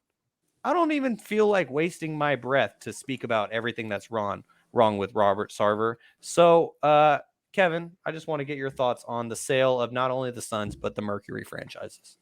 I don't even feel like wasting my breath to speak about everything that's wrong with Robert Sarver. So, Kevin, I just want to get your thoughts on the sale of not only the Suns, but the Mercury franchises.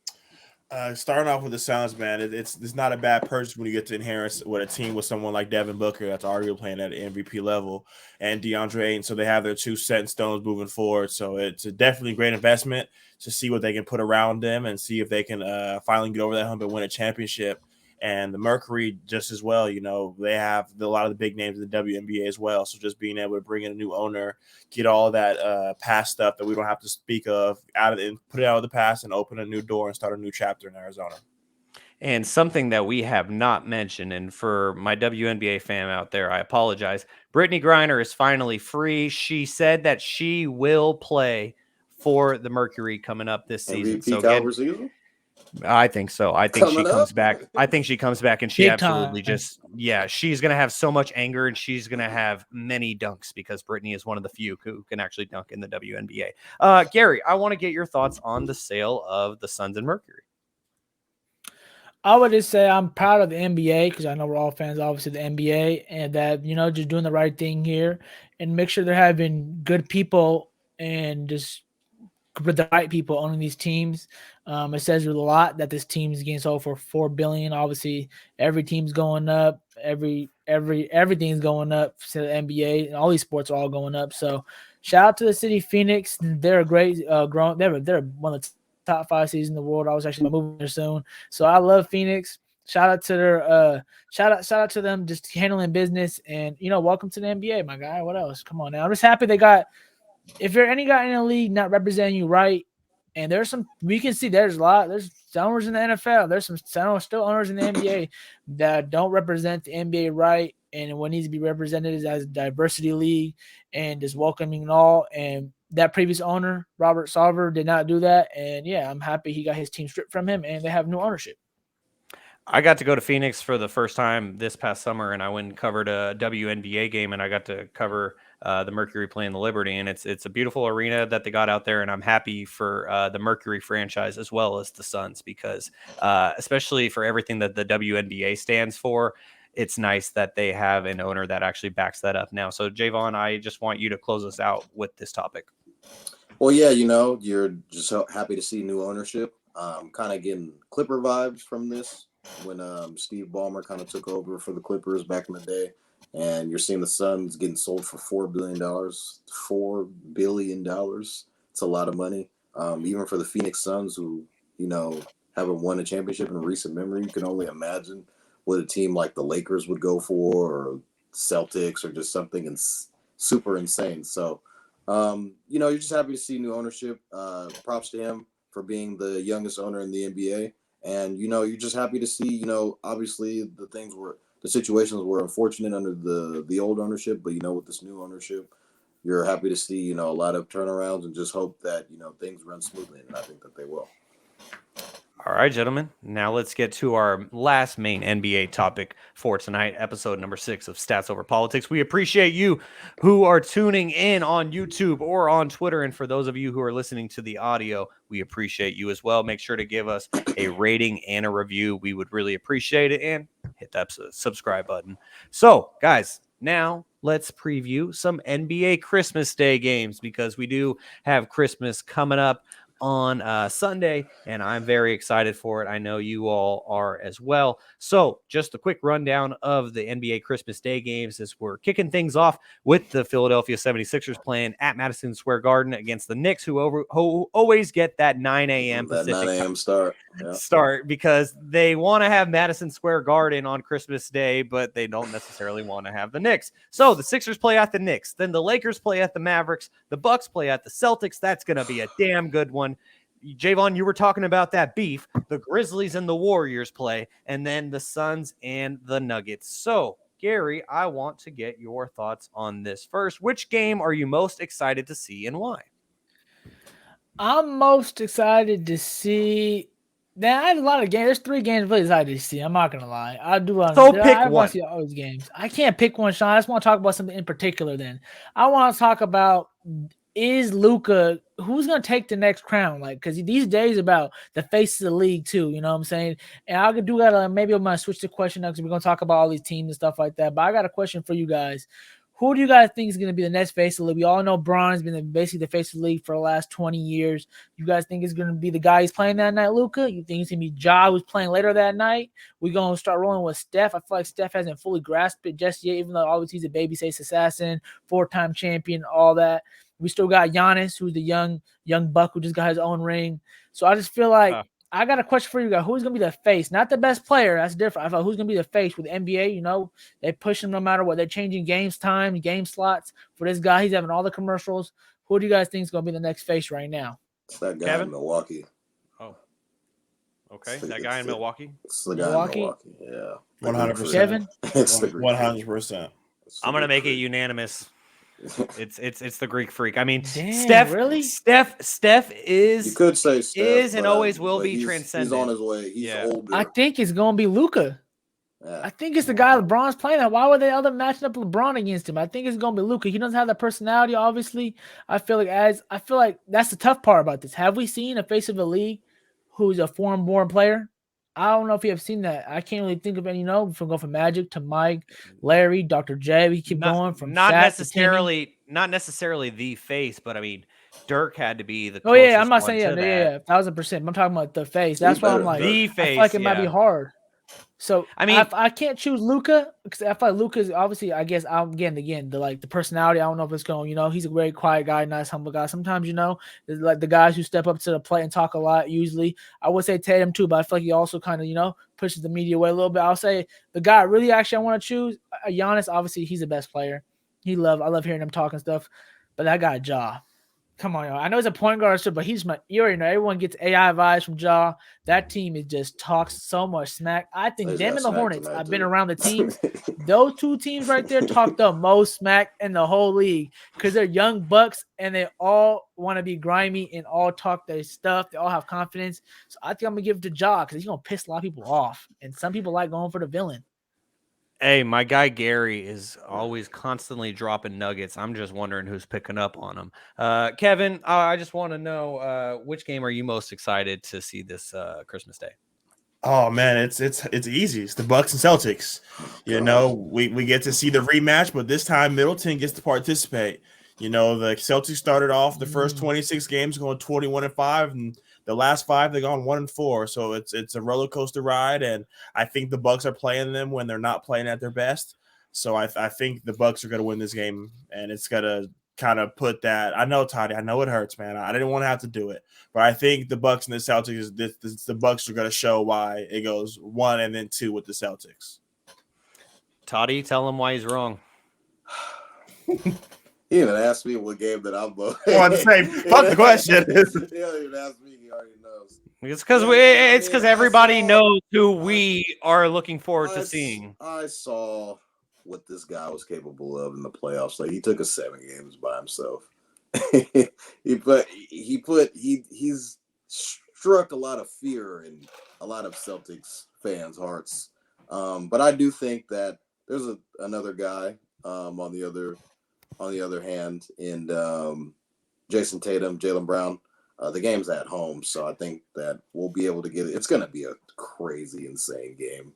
Starting off with the Suns, man, it's not a bad purchase when you get to inherit with a team with someone like Devin Booker that's arguably playing at an MVP level, and DeAndre Ayton. So they have their 2 set in stones moving forward. So it's a definitely great investment to see what they can put around them and see if they can finally get over that hump and win a championship. And the Mercury just as well, they have a lot of the big names in the WNBA as well. So just being able to bring in a new owner, get all that past stuff that we don't have to speak of out of it, put it out of the past and open a new door and start a new chapter in Arizona. And something that we have not mentioned, and for my WNBA fan out there, I apologize. Brittany Griner is finally free. She said that she will play for the Mercury coming up this season. MVP caliber season? I think so. I think she Coming comes up. back. I think she comes back and she Big absolutely time. she's going to have so much anger and she's going to have many dunks because Brittany is one of the few who can actually dunk in the WNBA. Gary, I want to get your thoughts on the sale of the Suns and Mercury. I would just say I'm proud of the NBA because I know we're all fans, obviously, of the NBA, and that, just doing the right thing here and make sure they're having good people and just with the right people owning these teams. It says a lot that this team's getting sold for $4 billion. Obviously, every team's going up. Everything's going up to the NBA, and all these sports are all going up. So, shout out to the city of Phoenix. They're a great grown. They're one of the top 5 cities in the world. I was actually moving there soon, so I love Phoenix. Shout out to their shout out to them just handling business, and welcome to the NBA, my guy. What else? Come on now. I'm just happy they got. If you're any guy in the league not representing you right, and we can see there's owners in the NFL, there's some still owners in the NBA that don't represent the NBA right, and what needs to be represented is as a diversity league and just welcoming all. And that previous owner, Robert Sarver, did not do that, and yeah, I'm happy he got his team stripped from him, and they have new ownership. I got to go to Phoenix for the first time this past summer, and I went and covered a WNBA game, and I got to cover the Mercury playing the Liberty, and it's a beautiful arena that they got out there, and I'm happy for the Mercury franchise as well as the Suns because especially for everything that the WNBA stands for, it's nice that they have an owner that actually backs that up now. So, Jaevon, I just want you to close us out with this topic. Well, yeah, you're just so happy to see new ownership. Kind of getting Clipper vibes from this when Steve Ballmer kind of took over for the Clippers back in the day. And you're seeing the Suns getting sold for $4 billion. $4 billion. It's a lot of money. Even for the Phoenix Suns, who, haven't won a championship in recent memory, you can only imagine what a team like the Lakers would go for, or Celtics, or just something super insane. So, you're just happy to see new ownership. Props to him for being the youngest owner in the NBA. And, you're just happy to see, obviously the situations were unfortunate under the old ownership, but, with this new ownership, you're happy to see, a lot of turnarounds and just hope that, things run smoothly. And I think that they will. All right, gentlemen. Now let's get to our last main NBA topic for tonight, episode number 6 of Stats Over Politics. We appreciate you who are tuning in on YouTube or on Twitter. And for those of you who are listening to the audio, we appreciate you as well. Make sure to give us a rating and a review. We would really appreciate it. And hit that subscribe button. So, guys, now let's preview some NBA Christmas Day games because we do have Christmas coming up on Sunday, and I'm very excited for it. I know you all are as well. So just a quick rundown of the NBA Christmas Day games as we're kicking things off with the Philadelphia 76ers playing at Madison Square Garden against the Knicks, who always get that 9 a.m. Pacific 9 a.m. start because they want to have Madison Square Garden on Christmas Day, but they don't necessarily want to have the Knicks. So the Sixers play at the Knicks, then the Lakers play at the Mavericks, the Bucks play at the Celtics. That's going to be a damn good one. Jaevon, you were talking about that beef. The Grizzlies and the Warriors play, and then the Suns and the Nuggets. So, Gary, I want to get your thoughts on this first. Which game are you most excited to see and why? I'm most excited to see. I had a lot of games. There's 3 games I'm really excited to see. I'm not gonna lie. I do want. So pick I one. want to see all these games. I can't pick one, Shaun. I just want to talk about something in particular. Then I want to talk about is Luka. Who's gonna take the next crown? Like, because these days about the face of the league too. You know what I'm saying? And I could do that. Maybe I'm gonna switch the question up because we're gonna talk about all these teams and stuff like that. But I got a question for you guys. Who do you guys think is going to be the next face of the league? We all know Bron's been basically the face of the league for the last 20 years. You guys think it's going to be the guy who's playing that night, Luka? You think it's going to be Ja who's playing later that night? We're going to start rolling with Steph. I feel like Steph hasn't fully grasped it just yet, even though obviously he's a babyface assassin, 4-time champion, all that. We still got Giannis, who's the young buck who just got his own ring. So I just feel like I got a question for you guys. Who's going to be the face? Not the best player. That's different. I thought who's going to be the face with the NBA? They push him no matter what. They're changing games time, game slots for this guy. He's having all the commercials. Who do you guys think is going to be the next face right now? It's that guy Kevin? in Milwaukee. Oh, okay. That guy in Milwaukee? It's the guy in Milwaukee. Yeah. 100%. Kevin? It's 100%. I'm going to make it unanimous. It's the Greek freak. I mean, Damn, really? Steph You is could say Steph, is and but always will but be he's transcendent. on his way. He's Yeah. older. I think it's gonna be Luka. Yeah. I think it's the guy LeBron's playing at. Why would they other matching up LeBron against him? I think it's gonna be Luka. He doesn't have that personality, obviously. I feel like that's the tough part about this. Have we seen a face of the league who's a foreign-born player? I don't know if you have seen that. I can't really think of any. From going from Magic to Mike, Larry, Dr. J. We keep going from not Shaq to Timmy. not necessarily the face, but I mean, Dirk had to be the Oh closest yeah, I'm not one saying to that. 1000%. I'm talking about the face. That's why I'm like The I face. feel like it might be hard. So I mean, I can't choose Luka because I feel like Luka's obviously. I guess I'm again the personality. I don't know if it's going. He's a very quiet guy, nice, humble guy. Sometimes there's like the guys who step up to the plate and talk a lot. Usually, I would say Tatum too, but I feel like he also kind of pushes the media away a little bit. I'll say the guy really actually I want to choose Giannis. Obviously, he's the best player. I love hearing him talk and stuff. But that guy Ja. Come on, y'all. I know he's a point guard, but he's you already know everyone gets AI vibes from Ja. That team just talks so much smack. I think them and the Hornets. I've been around the teams. Those two teams right there talk the most smack in the whole league because they're young bucks and they all want to be grimy and all talk their stuff. They all have confidence. So I think I'm gonna give it to Ja because he's gonna piss a lot of people off, and some people like going for the villain. Hey, my guy Gary is always constantly dropping nuggets. I'm just wondering who's picking up on him. Kevin, I just want to know which game are you most excited to see this Christmas Day? Oh man, it's easy. It's the Bucks and Celtics. We get to see the rematch, but this time Middleton gets to participate. The Celtics started off the first 26 games going 21-5, and the last 5 they've gone 1-4. So it's a roller coaster ride, and I think the Bucks are playing them when they're not playing at their best. So I think the Bucks are going to win this game, and it's going to kind of put that. I know, Toddy. I know it hurts, man. I didn't want to have to do it, but I think the Bucks and the Celtics, the Bucks are going to show why it goes 1 and then 2 with the Celtics. Toddy, tell him why he's wrong. He even asked me what game that I'm voting. I want to say, fuck the question. He don't even ask me. He already knows. It's because everybody knows who we are looking forward to seeing. I saw what this guy was capable of in the playoffs. Like he took us 7 games by himself. He's struck a lot of fear in a lot of Celtics fans' hearts. But I do think that there's another guy on the other hand in Jason Tatum, Jalen Brown. The game's at home, so I think that we'll be able to get it. It's going to be a crazy, insane game.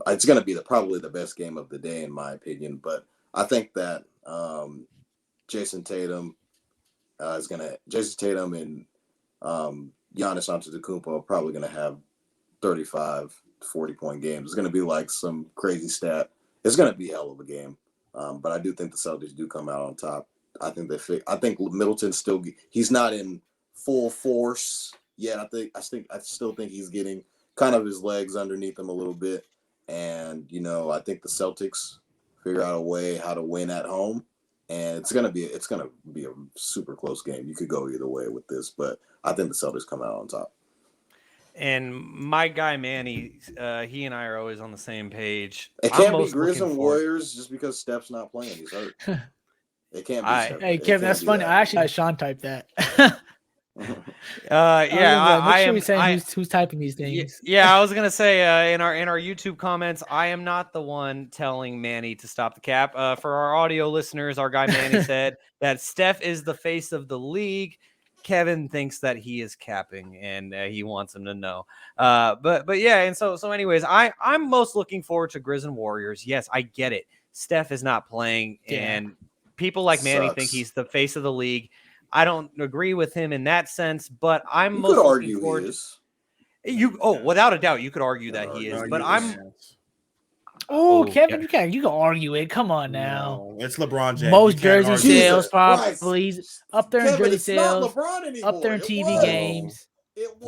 It's going to be probably the best game of the day, in my opinion. But I think that Jason Tatum and Giannis Antetokounmpo are probably going to have 35, 40-point games. It's going to be like some crazy stat. It's going to be a hell of a game. But I do think the Celtics do come out on top. I think Middleton he's not in full force yet. I still think he's getting kind of his legs underneath him a little bit. And, I think the Celtics figure out a way how to win at home. And it's gonna be a super close game. You could go either way with this, but I think the Celtics come out on top. And my guy Manny, he and I are always on the same page. It can't be Grizz and Warriors just because Steph's not playing. He's hurt. It can't be. Hey Kevin, that's funny. I actually had Shaun type that. I am saying who's typing these things. Yeah, I was gonna say in our YouTube comments, I am not the one telling Manny to stop the cap. For our audio listeners, our guy Manny said that Steph is the face of the league. Kevin thinks that he is capping, and he wants him to know. But yeah, and so anyways, I'm most looking forward to Grizz and Warriors. Yes, I get it. Steph is not playing, and people like Manny think he's the face of the league. I don't agree with him in that sense, but I'm most looking forward to. Without a doubt, you could argue that he is, but I'm. Oh, Kevin, you can argue it. Come on now. No, it's LeBron James. Most jersey sales, probably up there in jersey sales, up there in TV games.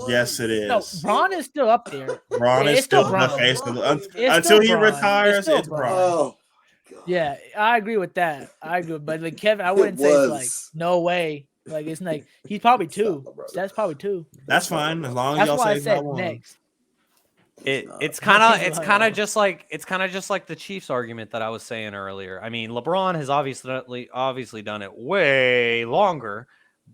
Yes, it is. No, Bron is still up there. Bron is still the face of the until he retires. It's Bron. Oh, yeah, I agree with that. But like Kevin, I wouldn't say it's like no way. Like it's like he's probably 2. That's probably 2. That's fine as long as y'all say I said next. It's He's kind like- of just like the Chiefs argument that I was saying earlier. I mean, LeBron has obviously done it way longer,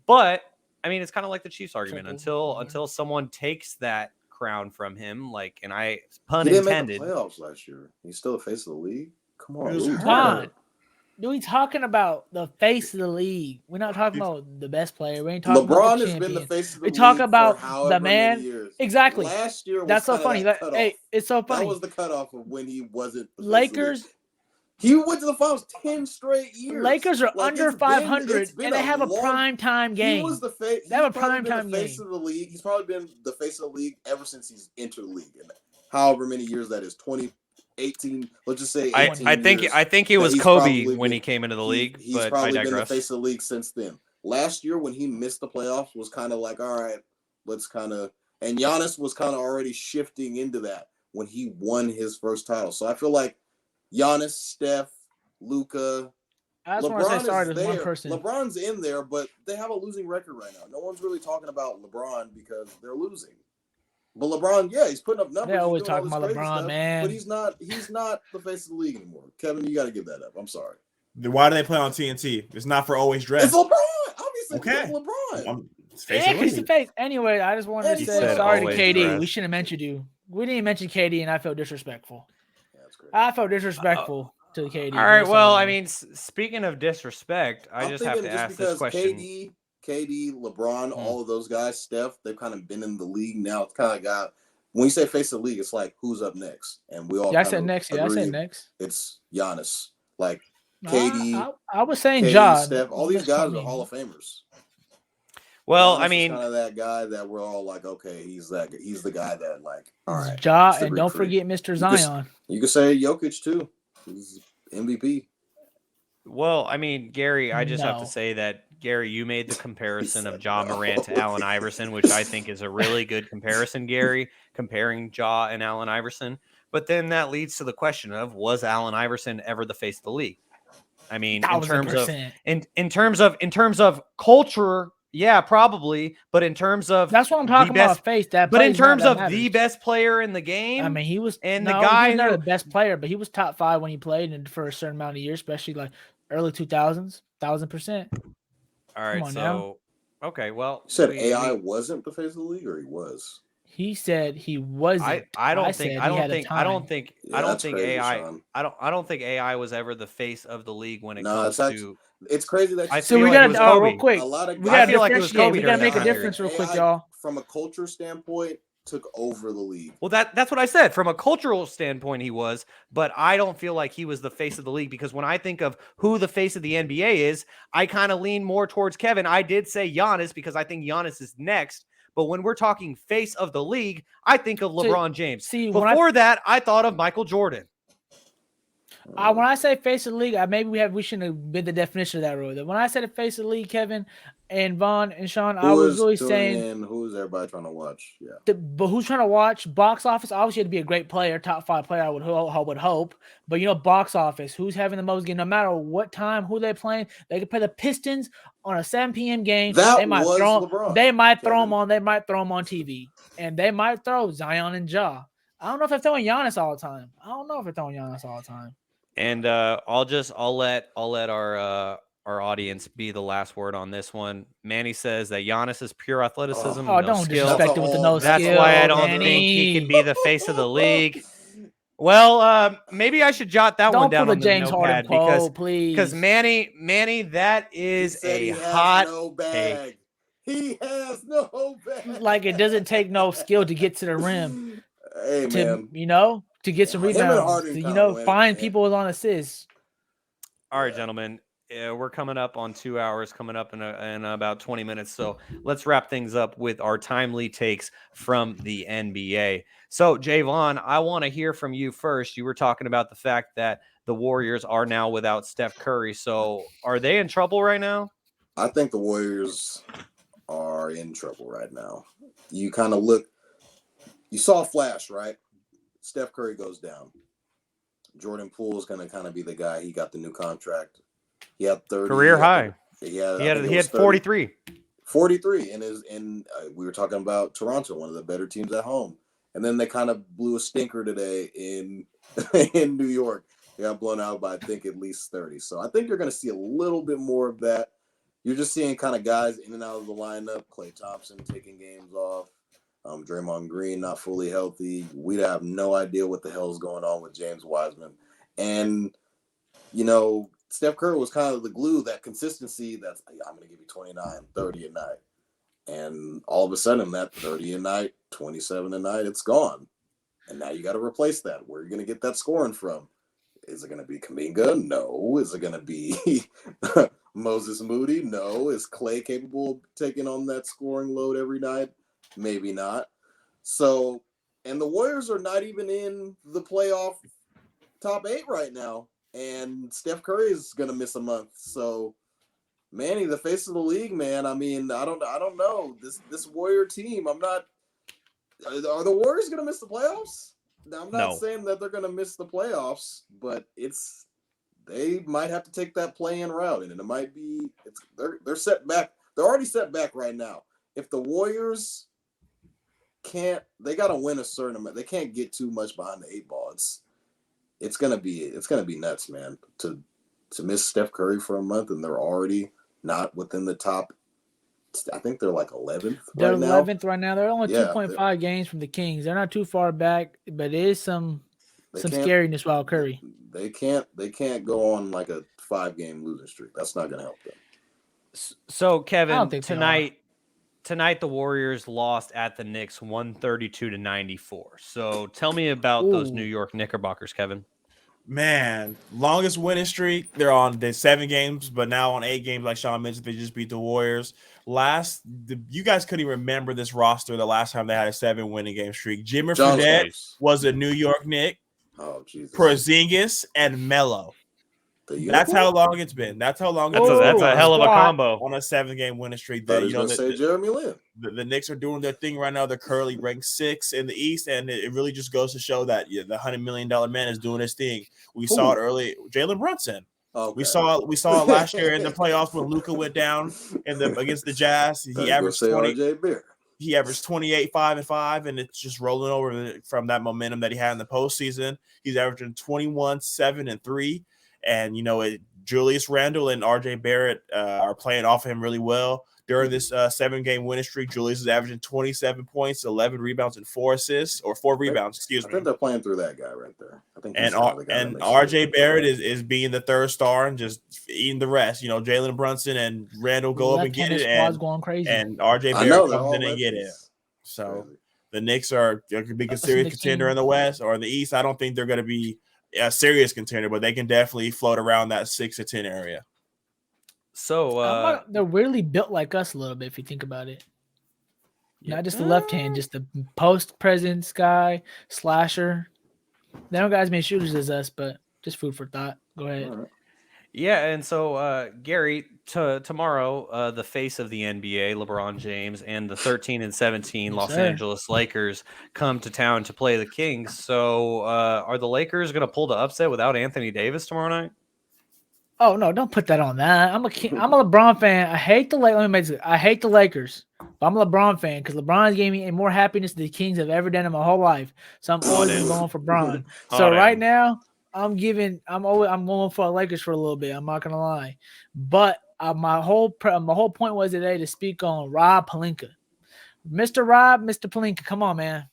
but I mean, it's kind of like the Chiefs argument until someone takes that crown from him. Like, and I pun He didn't intended. make the playoffs last year. He's still a face of the league. Come on, He was Lou. hurt. Don, we talking about the face of the league. We're not talking about the best player. We ain't talking about LeBron the has been the champion. face of the We league talk about for however the man. many years. Exactly. Last year was That's so kinda funny. that cutoff. Hey, it's so That funny. was the cutoff of when he wasn't the face of the Lakers. league. He went to the finals 10 straight years. Lakers are Like, under it's 500, been and they have a long- prime time He game. was the face. They have a He's probably been primetime the face game. of the league. He's probably been the face of the league ever since he's entered the league. And however many years that is, 2018. Let's just say 18 I think it that was he's Kobe probably when been- he came into the league, He's but I probably been the digress. face of the league since then. Last year when he missed the playoffs was kind of like, all right, let's kind of, and Giannis was kind of already shifting into that when he won his first title. So I feel like Giannis, Steph, Luka, I just want to say LeBron sorry is to one there. person. LeBron's in there, but they have a losing record right now. No one's really talking about LeBron because they're losing. But LeBron, yeah, he's putting up numbers. They always he's doing all talking this about crazy LeBron, stuff, man. But he's not the face of the league anymore. Kevin, you got to give that up. I'm sorry. Then why do they play on TNT? It's not for always dress. It's LeBron. Obviously, Okay. it's LeBron. It's face Yeah, of the because the league. face. Anyway, I just wanted to He say said sorry to always KD. dress. We shouldn't have mentioned you. We didn't mention KD, and I felt disrespectful. Yeah, that's great. I felt disrespectful to KD. All right. That's Well, all. I mean, speaking of disrespect, I I'm just have thinking to just ask this because question. KD, LeBron, all of those guys, Steph, they've kind of been in the league now. It's kind of got, when you say face of the league, it's like, who's up next? And we all Yeah, I kind said of next. Yeah, I agree said next. it's Giannis. Like KD, I was saying KD, Ja. Steph, all these guys are Hall of Famers. Well, Giannis I is mean, kind of that guy that we're all like, okay, he's the guy that, like, all right. Ja, it's the and don't recruit. forget Mr. You could- Zion. You could say Jokic too. He's MVP. well, I mean, Gary, I just have to No. say that Gary, you made the comparison said of Ja no. Morant to Allen Iverson, which I think is a really good comparison, Gary, comparing Ja and Allen Iverson. But then that leads to the question of, was Allen Iverson ever the face of the league? I mean, in terms of 1000%. in terms of culture, yeah, probably. But in terms of That's what I'm talking about. Face that. but in plays, not terms that of the matters. best player in the game, I mean, he was and no, the guy he was not who- the best player, but he was top 5 when he played and for a certain amount of years, especially like early 2000s, 1000%. all right, on so okay, well, You said AI wasn't the face of the league, or he was? He said he wasn't. I don't think said I he don't had a think time. I don't think Yeah, I don't that's think crazy, AI Shaun. I don't think AI was ever the face of the league when it No, comes it's actually- to. It's crazy that I you So feel we like it gotta was real Kobe. quick. a lot of We guys gotta feel like it was differentiate. Kobe We gotta during make that a time difference period. real quick, AI, y'all. From a culture standpoint, took over the league. Well, that's what I said. From a cultural standpoint, he was, but I don't feel like he was the face of the league because when I think of who the face of the NBA is, I kind of lean more towards Kevin. I did say Giannis because I think Giannis is next. But when we're talking face of the league, I think of LeBron James. See, Before that, I thought of Michael Jordan. When I say face of the league, maybe we shouldn't have been the definition of that rule. When I said the face of the league, Kevin and Vaughn and Shaun, I was really saying who is everybody trying to watch? Yeah. but who's trying to watch box office? Obviously, it'd be a great player, top 5 player. I would hope. But box office, who's having the most game? No matter what time, who they're playing, they could play the Pistons on a 7 p.m. game. That they might was throw. LeBron, They might throw Kevin. them on. They might throw them on TV, and they might throw Zion and Ja. I don't know if they're throwing Giannis all the time. And I'll let our audience be the last word on this one. Manny says that Giannis is pure athleticism. Oh, no don't skill. disrespect it with the no That's skill. why I don't Manny. think he can be the face of the league. Well, maybe I should jot that one Don't down pull on the the James Harden notepad quote, please. because Manny, that is a hot take. He has no bag. Like it doesn't take no skill to get to the rim. Hey, man. To get some Him and rebounds. Harden To, kinda went, find man. people on assists. All right, gentlemen. We're coming up on 2 hours, coming up in about 20 minutes. So let's wrap things up with our timely takes from the NBA. So, Jaevon, I want to hear from you first. You were talking about the fact that the Warriors are now without Steph Curry. So are they in trouble right now? I think the Warriors are in trouble right now. You kind of look, you saw a flash, right? Steph Curry goes down. Jordan Poole is going to kind of be the guy. He got the new contract. He had 30 Career high. He had 43. 43 we were talking about Toronto, one of the better teams at home. And then they kind of blew a stinker today in in New York. They got blown out by, I think, at least 30. So I think you're going to see a little bit more of that. You're just seeing kind of guys in and out of the lineup. Klay Thompson taking games off. Draymond Green not fully healthy. We have no idea what the hell's going on with James Wiseman. And, Steph Curry was kind of the glue, that consistency that's, I'm going to give you 29, 30 a night. And all of a sudden, that 30 a night, 27 a night, it's gone. And now you got to replace that. Where are you going to get that scoring from? Is it going to be Kuminga? No. Is it going to be Moses Moody? No. Is Klay capable of taking on that scoring load every night? Maybe not. So, and the Warriors are not even in the playoff top 8 right now. And Steph Curry is going to miss a month. So, Manny, the face of the league, man. I mean, I don't know. This Warrior team, are the Warriors going to miss the playoffs? Now, I'm not saying that they're going to miss the playoffs, but they might have to take that play-in route, and it might be they're set back. They're already set back right now. If the Warriors they got to win a certain amount. They can't get too much behind the 8 ball. It's gonna be nuts, man. To miss Steph Curry for a month, and they're already not within the top. I think they're like 11th. They're right now. 11th right now. They're only 2.5 games from the Kings. They're not too far back, but it is some scariness about Curry. They can't go on like a 5-game losing streak. That's not going to help them. So Kevin, tonight the Warriors lost at the Knicks 132-94. So tell me about those New York Knickerbockers, Kevin. Man, longest winning streak. They're on 7 games, but now on 8 games, like Shaun mentioned, they just beat the Warriors. You guys couldn't even remember this roster the last time they had a 7-winning game streak. Jimmy Fredette was a New York Knick. Oh, Jesus. Porzingis and Melo. That's how long it's been. That's how long it's been. That's a hell of a combo on a 7-game winning streak. Jeremy Lin. The Knicks are doing their thing right now. They're currently ranked 6 in the East, and it really just goes to show that the $100 million man is doing his thing. We saw it early. Jalen Brunson. Okay. We saw it last year in the playoffs when Luka went down against the Jazz. He averaged 20. He averaged 28, 5 and 5, and it's just rolling over from that momentum that he had in the postseason. He's averaging 21, 7 and 3. And, Julius Randle and RJ Barrett are playing off of him really well. During this 7-game winning streak, Julius is averaging 27 points, 11 rebounds, and 4 assists, or 4 rebounds, excuse me. I think they're playing through that guy right there. I think and RJ Barrett is being the third star and just eating the rest. Jalen Brunson and Randle go up and get it. And going crazy. And RJ Barrett comes in and get it. So the Knicks are going to be a serious contender in the West or in the East. I don't think they're going to be a serious contender, but they can definitely float around that 6 to 10 area. So they're weirdly built like us a little bit if you think about it. Not just the left hand, just the post presence guy, slasher. They don't guys make shooters as us, but just food for thought. Go ahead. Right. Yeah, and so Gary, tomorrow, the face of the NBA, LeBron James, and the 13 and 17 Los Angeles Lakers come to town to play the Kings. So, are the Lakers going to pull the upset without Anthony Davis tomorrow night? Oh no! Don't put that on that. I'm a LeBron fan. I hate the I hate the Lakers, but I'm a LeBron fan because LeBron's gave me more happiness than the Kings have ever done in my whole life. So I'm always going for Bron. So right now, I'm going for the Lakers for a little bit. I'm not gonna lie, but my whole point was today to speak on Rob Pelinka, Mr. Pelinka. Come on, man.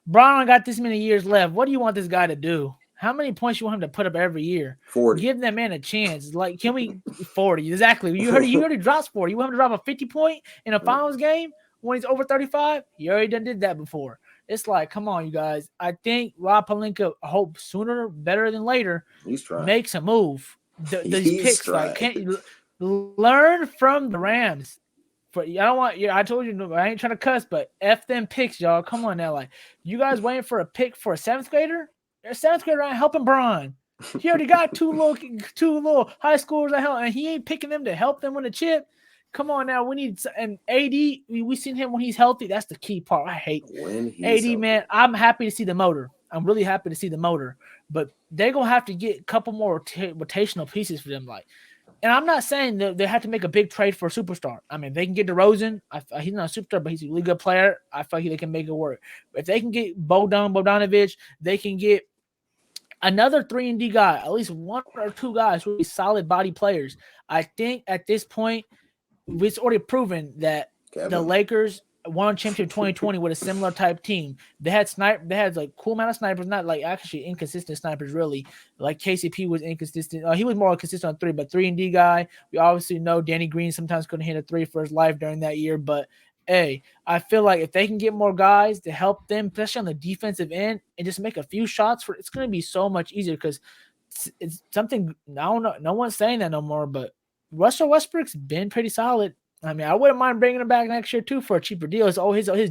Bron got this many years left. What do you want this guy to do? How many points you want him to put up every year? 40. Give that man a chance. Like, can we 40? Exactly. You already dropped 40. You want him to drop a 50 point in a finals game when he's over 35? You already did that before. It's like, come on, you guys. I think Rob Pelinka, I hope sooner, better than later, makes a move. These picks, like, can't you learn from the Rams? I told you, I ain't trying to cuss, but F them picks, y'all. Come on now. Like, you guys waiting for a pick for a 7th grader? A 7th grader ain't helping Bron. He already got two little high schoolers at help, and he ain't picking them to help them win a chip. Come on now, we need an AD. We seen him when he's healthy. That's the key part. I hate AD, healthy. Man. I'm happy to see the motor. I'm really happy to see the motor, but they're gonna have to get a couple more rotational pieces for them. Like And I'm not saying that they have to make a big trade for a superstar. I mean, they can get DeRozan. He's not a superstar, but he's a really good player. I feel like they can make it work. If they can get Bogdanovich, they can get another 3-and-D guy, at least one or two guys who are solid body players. I think at this point, it's already proven that the Lakers won a championship in 2020 with a similar type team. They had like cool amount of snipers, not like actually inconsistent snipers really. Like KCP was inconsistent. He was more consistent on three, but 3-and-D guy. We obviously know Danny Green sometimes couldn't hit a three for his life during that year, but hey, I feel like if they can get more guys to help them, especially on the defensive end, and just make a few shots it's going to be so much easier because it's something. I don't know. No one's saying that no more, but Russell Westbrook's been pretty solid. I mean, I wouldn't mind bringing him back next year too for a cheaper deal. His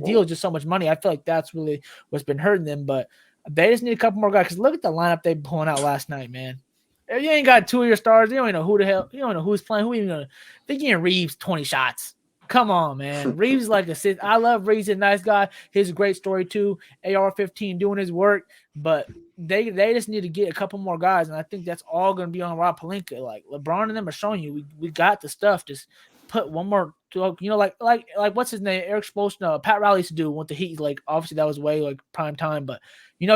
deal is just so much money. I feel like that's really what's been hurting them. But they just need a couple more guys. Because look at the lineup they pulling out last night, man. If you ain't got two of your stars, you don't even know who the hell. You don't know who's playing. Who even gonna? They getting Reeves 20 shots. Come on, man. Reeves is like a. I love Reeves. He's a nice guy. He's a great story too. AR-15 doing his work, but they just need to get a couple more guys, and I think that's all going to be on Rob Pelinka. Like LeBron and them are showing you, we got the stuff. Just put one more, like what's his name? Eric Spoelstra, Pat Riley used to do with the Heat. Like obviously that was way like prime time, but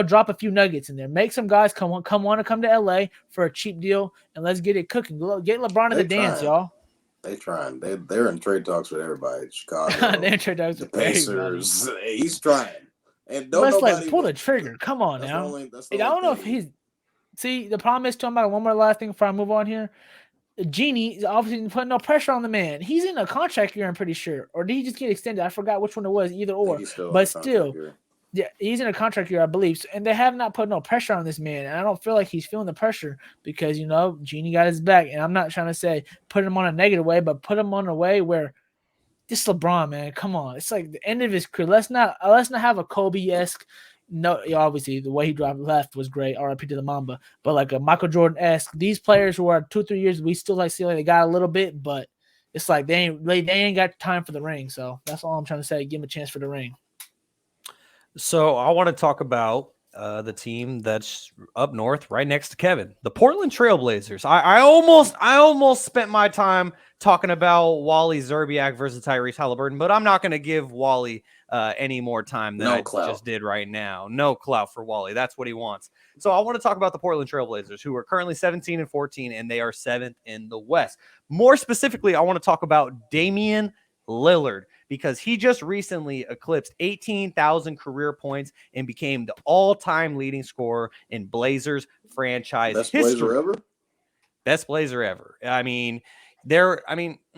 drop a few nuggets in there. Make some guys want to come to LA for a cheap deal, and let's get it cooking. Get LeBron in the dance, y'all. They trying. They're in trade talks with everybody. Chicago, they're in trade talks with the Pacers. He's trying. And don't let's nobody pull the trigger. Come on now. I don't know if he's. See, the problem is, talking about one more last thing before I move on here. Genie is obviously putting no pressure on the man. He's in a contract year, I'm pretty sure. Or did he just get extended? I forgot which one it was, either or. But still, yeah, he's in a contract year, I believe. So, and they have not put no pressure on this man. And I don't feel like he's feeling the pressure because, Genie got his back. And I'm not trying to say put him on a negative way, but put him on a way where this LeBron, man, come on. It's like the end of his career. Let's not have a Kobe-esque. No, obviously the way he dropped left was great. RIP to the Mamba, but like a Michael Jordan-esque. These players who are 2-3 years, we still like see like they got a little bit, but it's like they ain't got time for the ring. So that's all I'm trying to say. Give him a chance for the ring. So I want to talk about the team that's up north, right next to Kevin, the Portland Trailblazers. I almost spent my time talking about Wally Zerbiak versus Tyrese Halliburton, but I'm not going to give Wally any more time than I just did right now. No clout for Wally. That's what he wants. So I want to talk about the Portland Trailblazers, who are currently 17-14, and they are 7th in the West. More specifically, I want to talk about Damian Lillard, because he just recently eclipsed 18,000 career points and became the all-time leading scorer in Blazers franchise history. Blazer ever? Best Blazer ever. I mean, there's Papa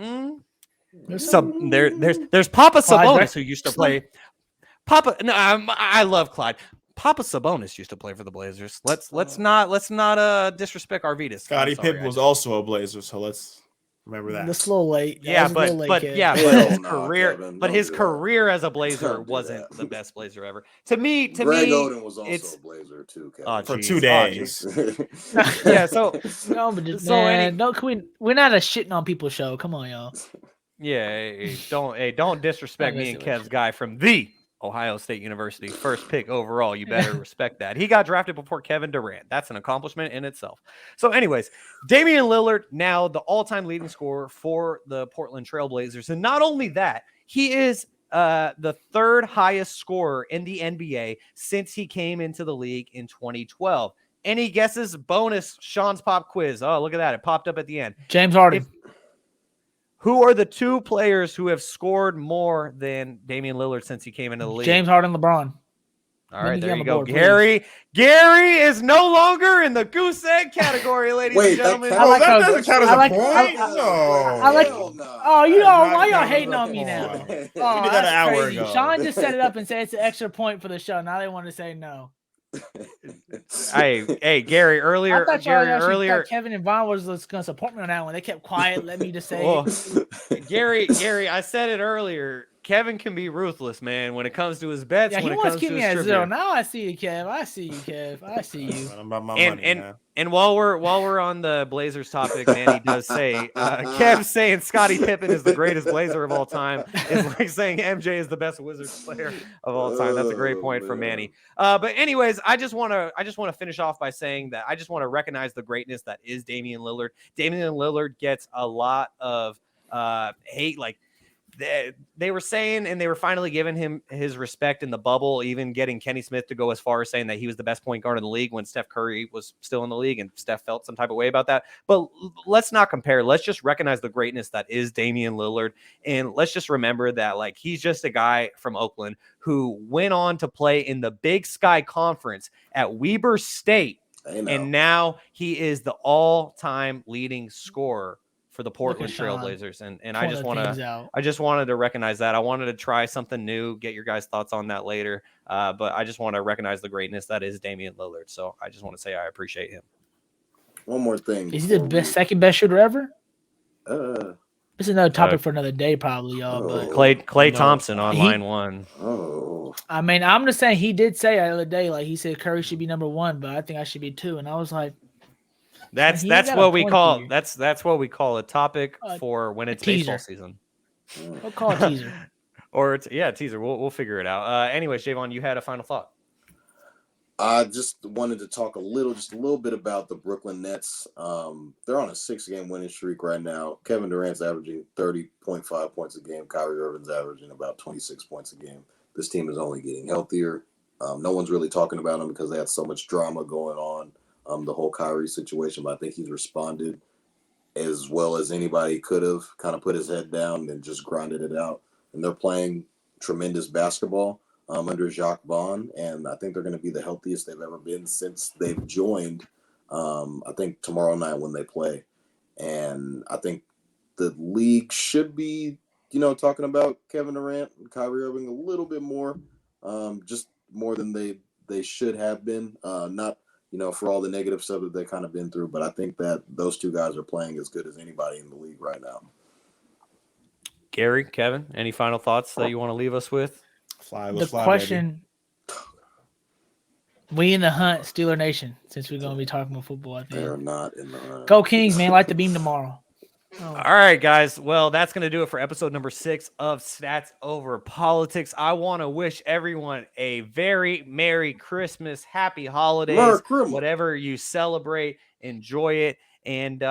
Sabonis who used to play. I love Clyde. Papa Sabonis used to play for the Blazers. Let's not disrespect Arvidas. Scottie Pippen was also a Blazer, so let's remember that. The slow late. But his career as a Blazer wasn't the best Blazer ever. To me, Greg Oden was also a Blazer too, Kevin. For 2 days. Yeah, so no, but just, man, we're not a shitting on people's show. Come on, y'all. Yeah, don't disrespect me and Kev's guy from the Ohio State University, first pick overall. You better respect that. He got drafted before Kevin Durant. That's an accomplishment in itself. So anyways, Damian Lillard, now the all-time leading scorer for the Portland Trailblazers. And not only that, he is the 3rd highest scorer in the NBA since he came into the league in 2012. Any guesses? Bonus Shaun's pop quiz. Oh, look at that. It popped up at the end. James Harden. Who are the 2 players who have scored more than Damian Lillard since he came into the league? James Harden, LeBron. All right, there you go. Gary is no longer in the goose egg category, ladies and gentlemen. That doesn't count as a point. Why y'all hating on me now? We did that an hour ago. Shaun just set it up and said it's an extra point for the show. Now they want to say no. Hey, Gary, earlier. Kevin and Vaughn was going to support me on that one. They kept quiet. Let me just say. Gary, I said it earlier. Kevin can be ruthless, man, when it comes to his bets. Yeah, he when it wants comes to keep to me his at trivia. 0. Now I see you, Kev. I see you, Kev. I see you. I'm about my And money, man. and while we're on the Blazers topic, Manny does say Kev saying Scottie Pippen is the greatest Blazer of all time is like saying MJ is the best Wizards player of all time. That's a great point from Manny. But anyways, I just want to finish off by saying that I just want to recognize the greatness that is Damian Lillard. Damian Lillard gets a lot of hate, like they were saying, and they were finally giving him his respect in the bubble, even getting Kenny Smith to go as far as saying that he was the best point guard in the league when Steph Curry was still in the league, and Steph felt some type of way about that. But let's not compare. Let's just recognize the greatness that is Damian Lillard, and let's just remember that like he's just a guy from Oakland who went on to play in the Big Sky Conference at Weber State, and now he is the all-time leading scorer for the Portland Trailblazers, and I just wanted to recognize that. I wanted to try something new, get your guys' thoughts on that later, but I just want to recognize the greatness that is Damian Lillard. So I just want to say I appreciate him. One more thing. Is he the second best shooter ever? This is another topic for another day, probably, y'all. But Clay Thompson on line one. I mean, I'm just saying he did say the other day, like he said Curry should be number 1, but I think I should be 2, and I was like. That's what we call that's what we call a topic for when it's baseball season. We'll call it teaser. Or teaser. We'll figure it out. Anyways, Jaevon, you had a final thought. I just wanted to talk a little bit about the Brooklyn Nets. They're on a 6-game winning streak right now. Kevin Durant's averaging 30.5 points a game. Kyrie Irving's averaging about 26 points a game. This team is only getting healthier. No one's really talking about them because they had so much drama going on. The whole Kyrie situation, but I think he's responded as well as anybody could have, kind of put his head down and just grinded it out. And they're playing tremendous basketball under Jaevon, and I think they're going to be the healthiest they've ever been since they've joined, I think tomorrow night when they play. And I think the league should be, talking about Kevin Durant and Kyrie Irving a little bit more, just more than they should have been. Not for all the negative stuff that they've kind of been through. But I think that those two guys are playing as good as anybody in the league right now. Gary, Kevin, any final thoughts that you want to leave us with? The question, baby. We in the hunt, Steeler Nation, since we're going to be talking about football. I think. They're not in the hunt. Go Kings, man. Light the beam tomorrow. All right, guys. Well, that's going to do it for episode number 6 of Stats Over Politics. I want to wish everyone a very Merry Christmas, Happy Holidays, whatever you celebrate, enjoy it. And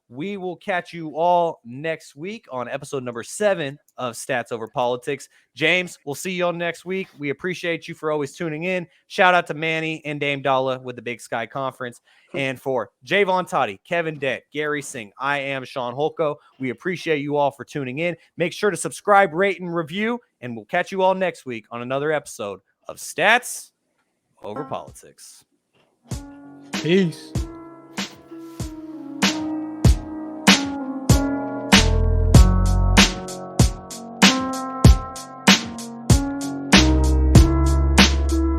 we will catch you all next week on episode number 7 of Stats Over Politics. James, we'll see you all next week. We appreciate you for always tuning in. Shout out to Manny and Dame Dalla with the Big Sky Conference. And for Jaevon Toddy, Kevin Dent, Gary Singh, I am Shaun Holko. We appreciate you all for tuning in. Make sure to subscribe, rate, and review. And we'll catch you all next week on another episode of Stats Over Politics. Peace.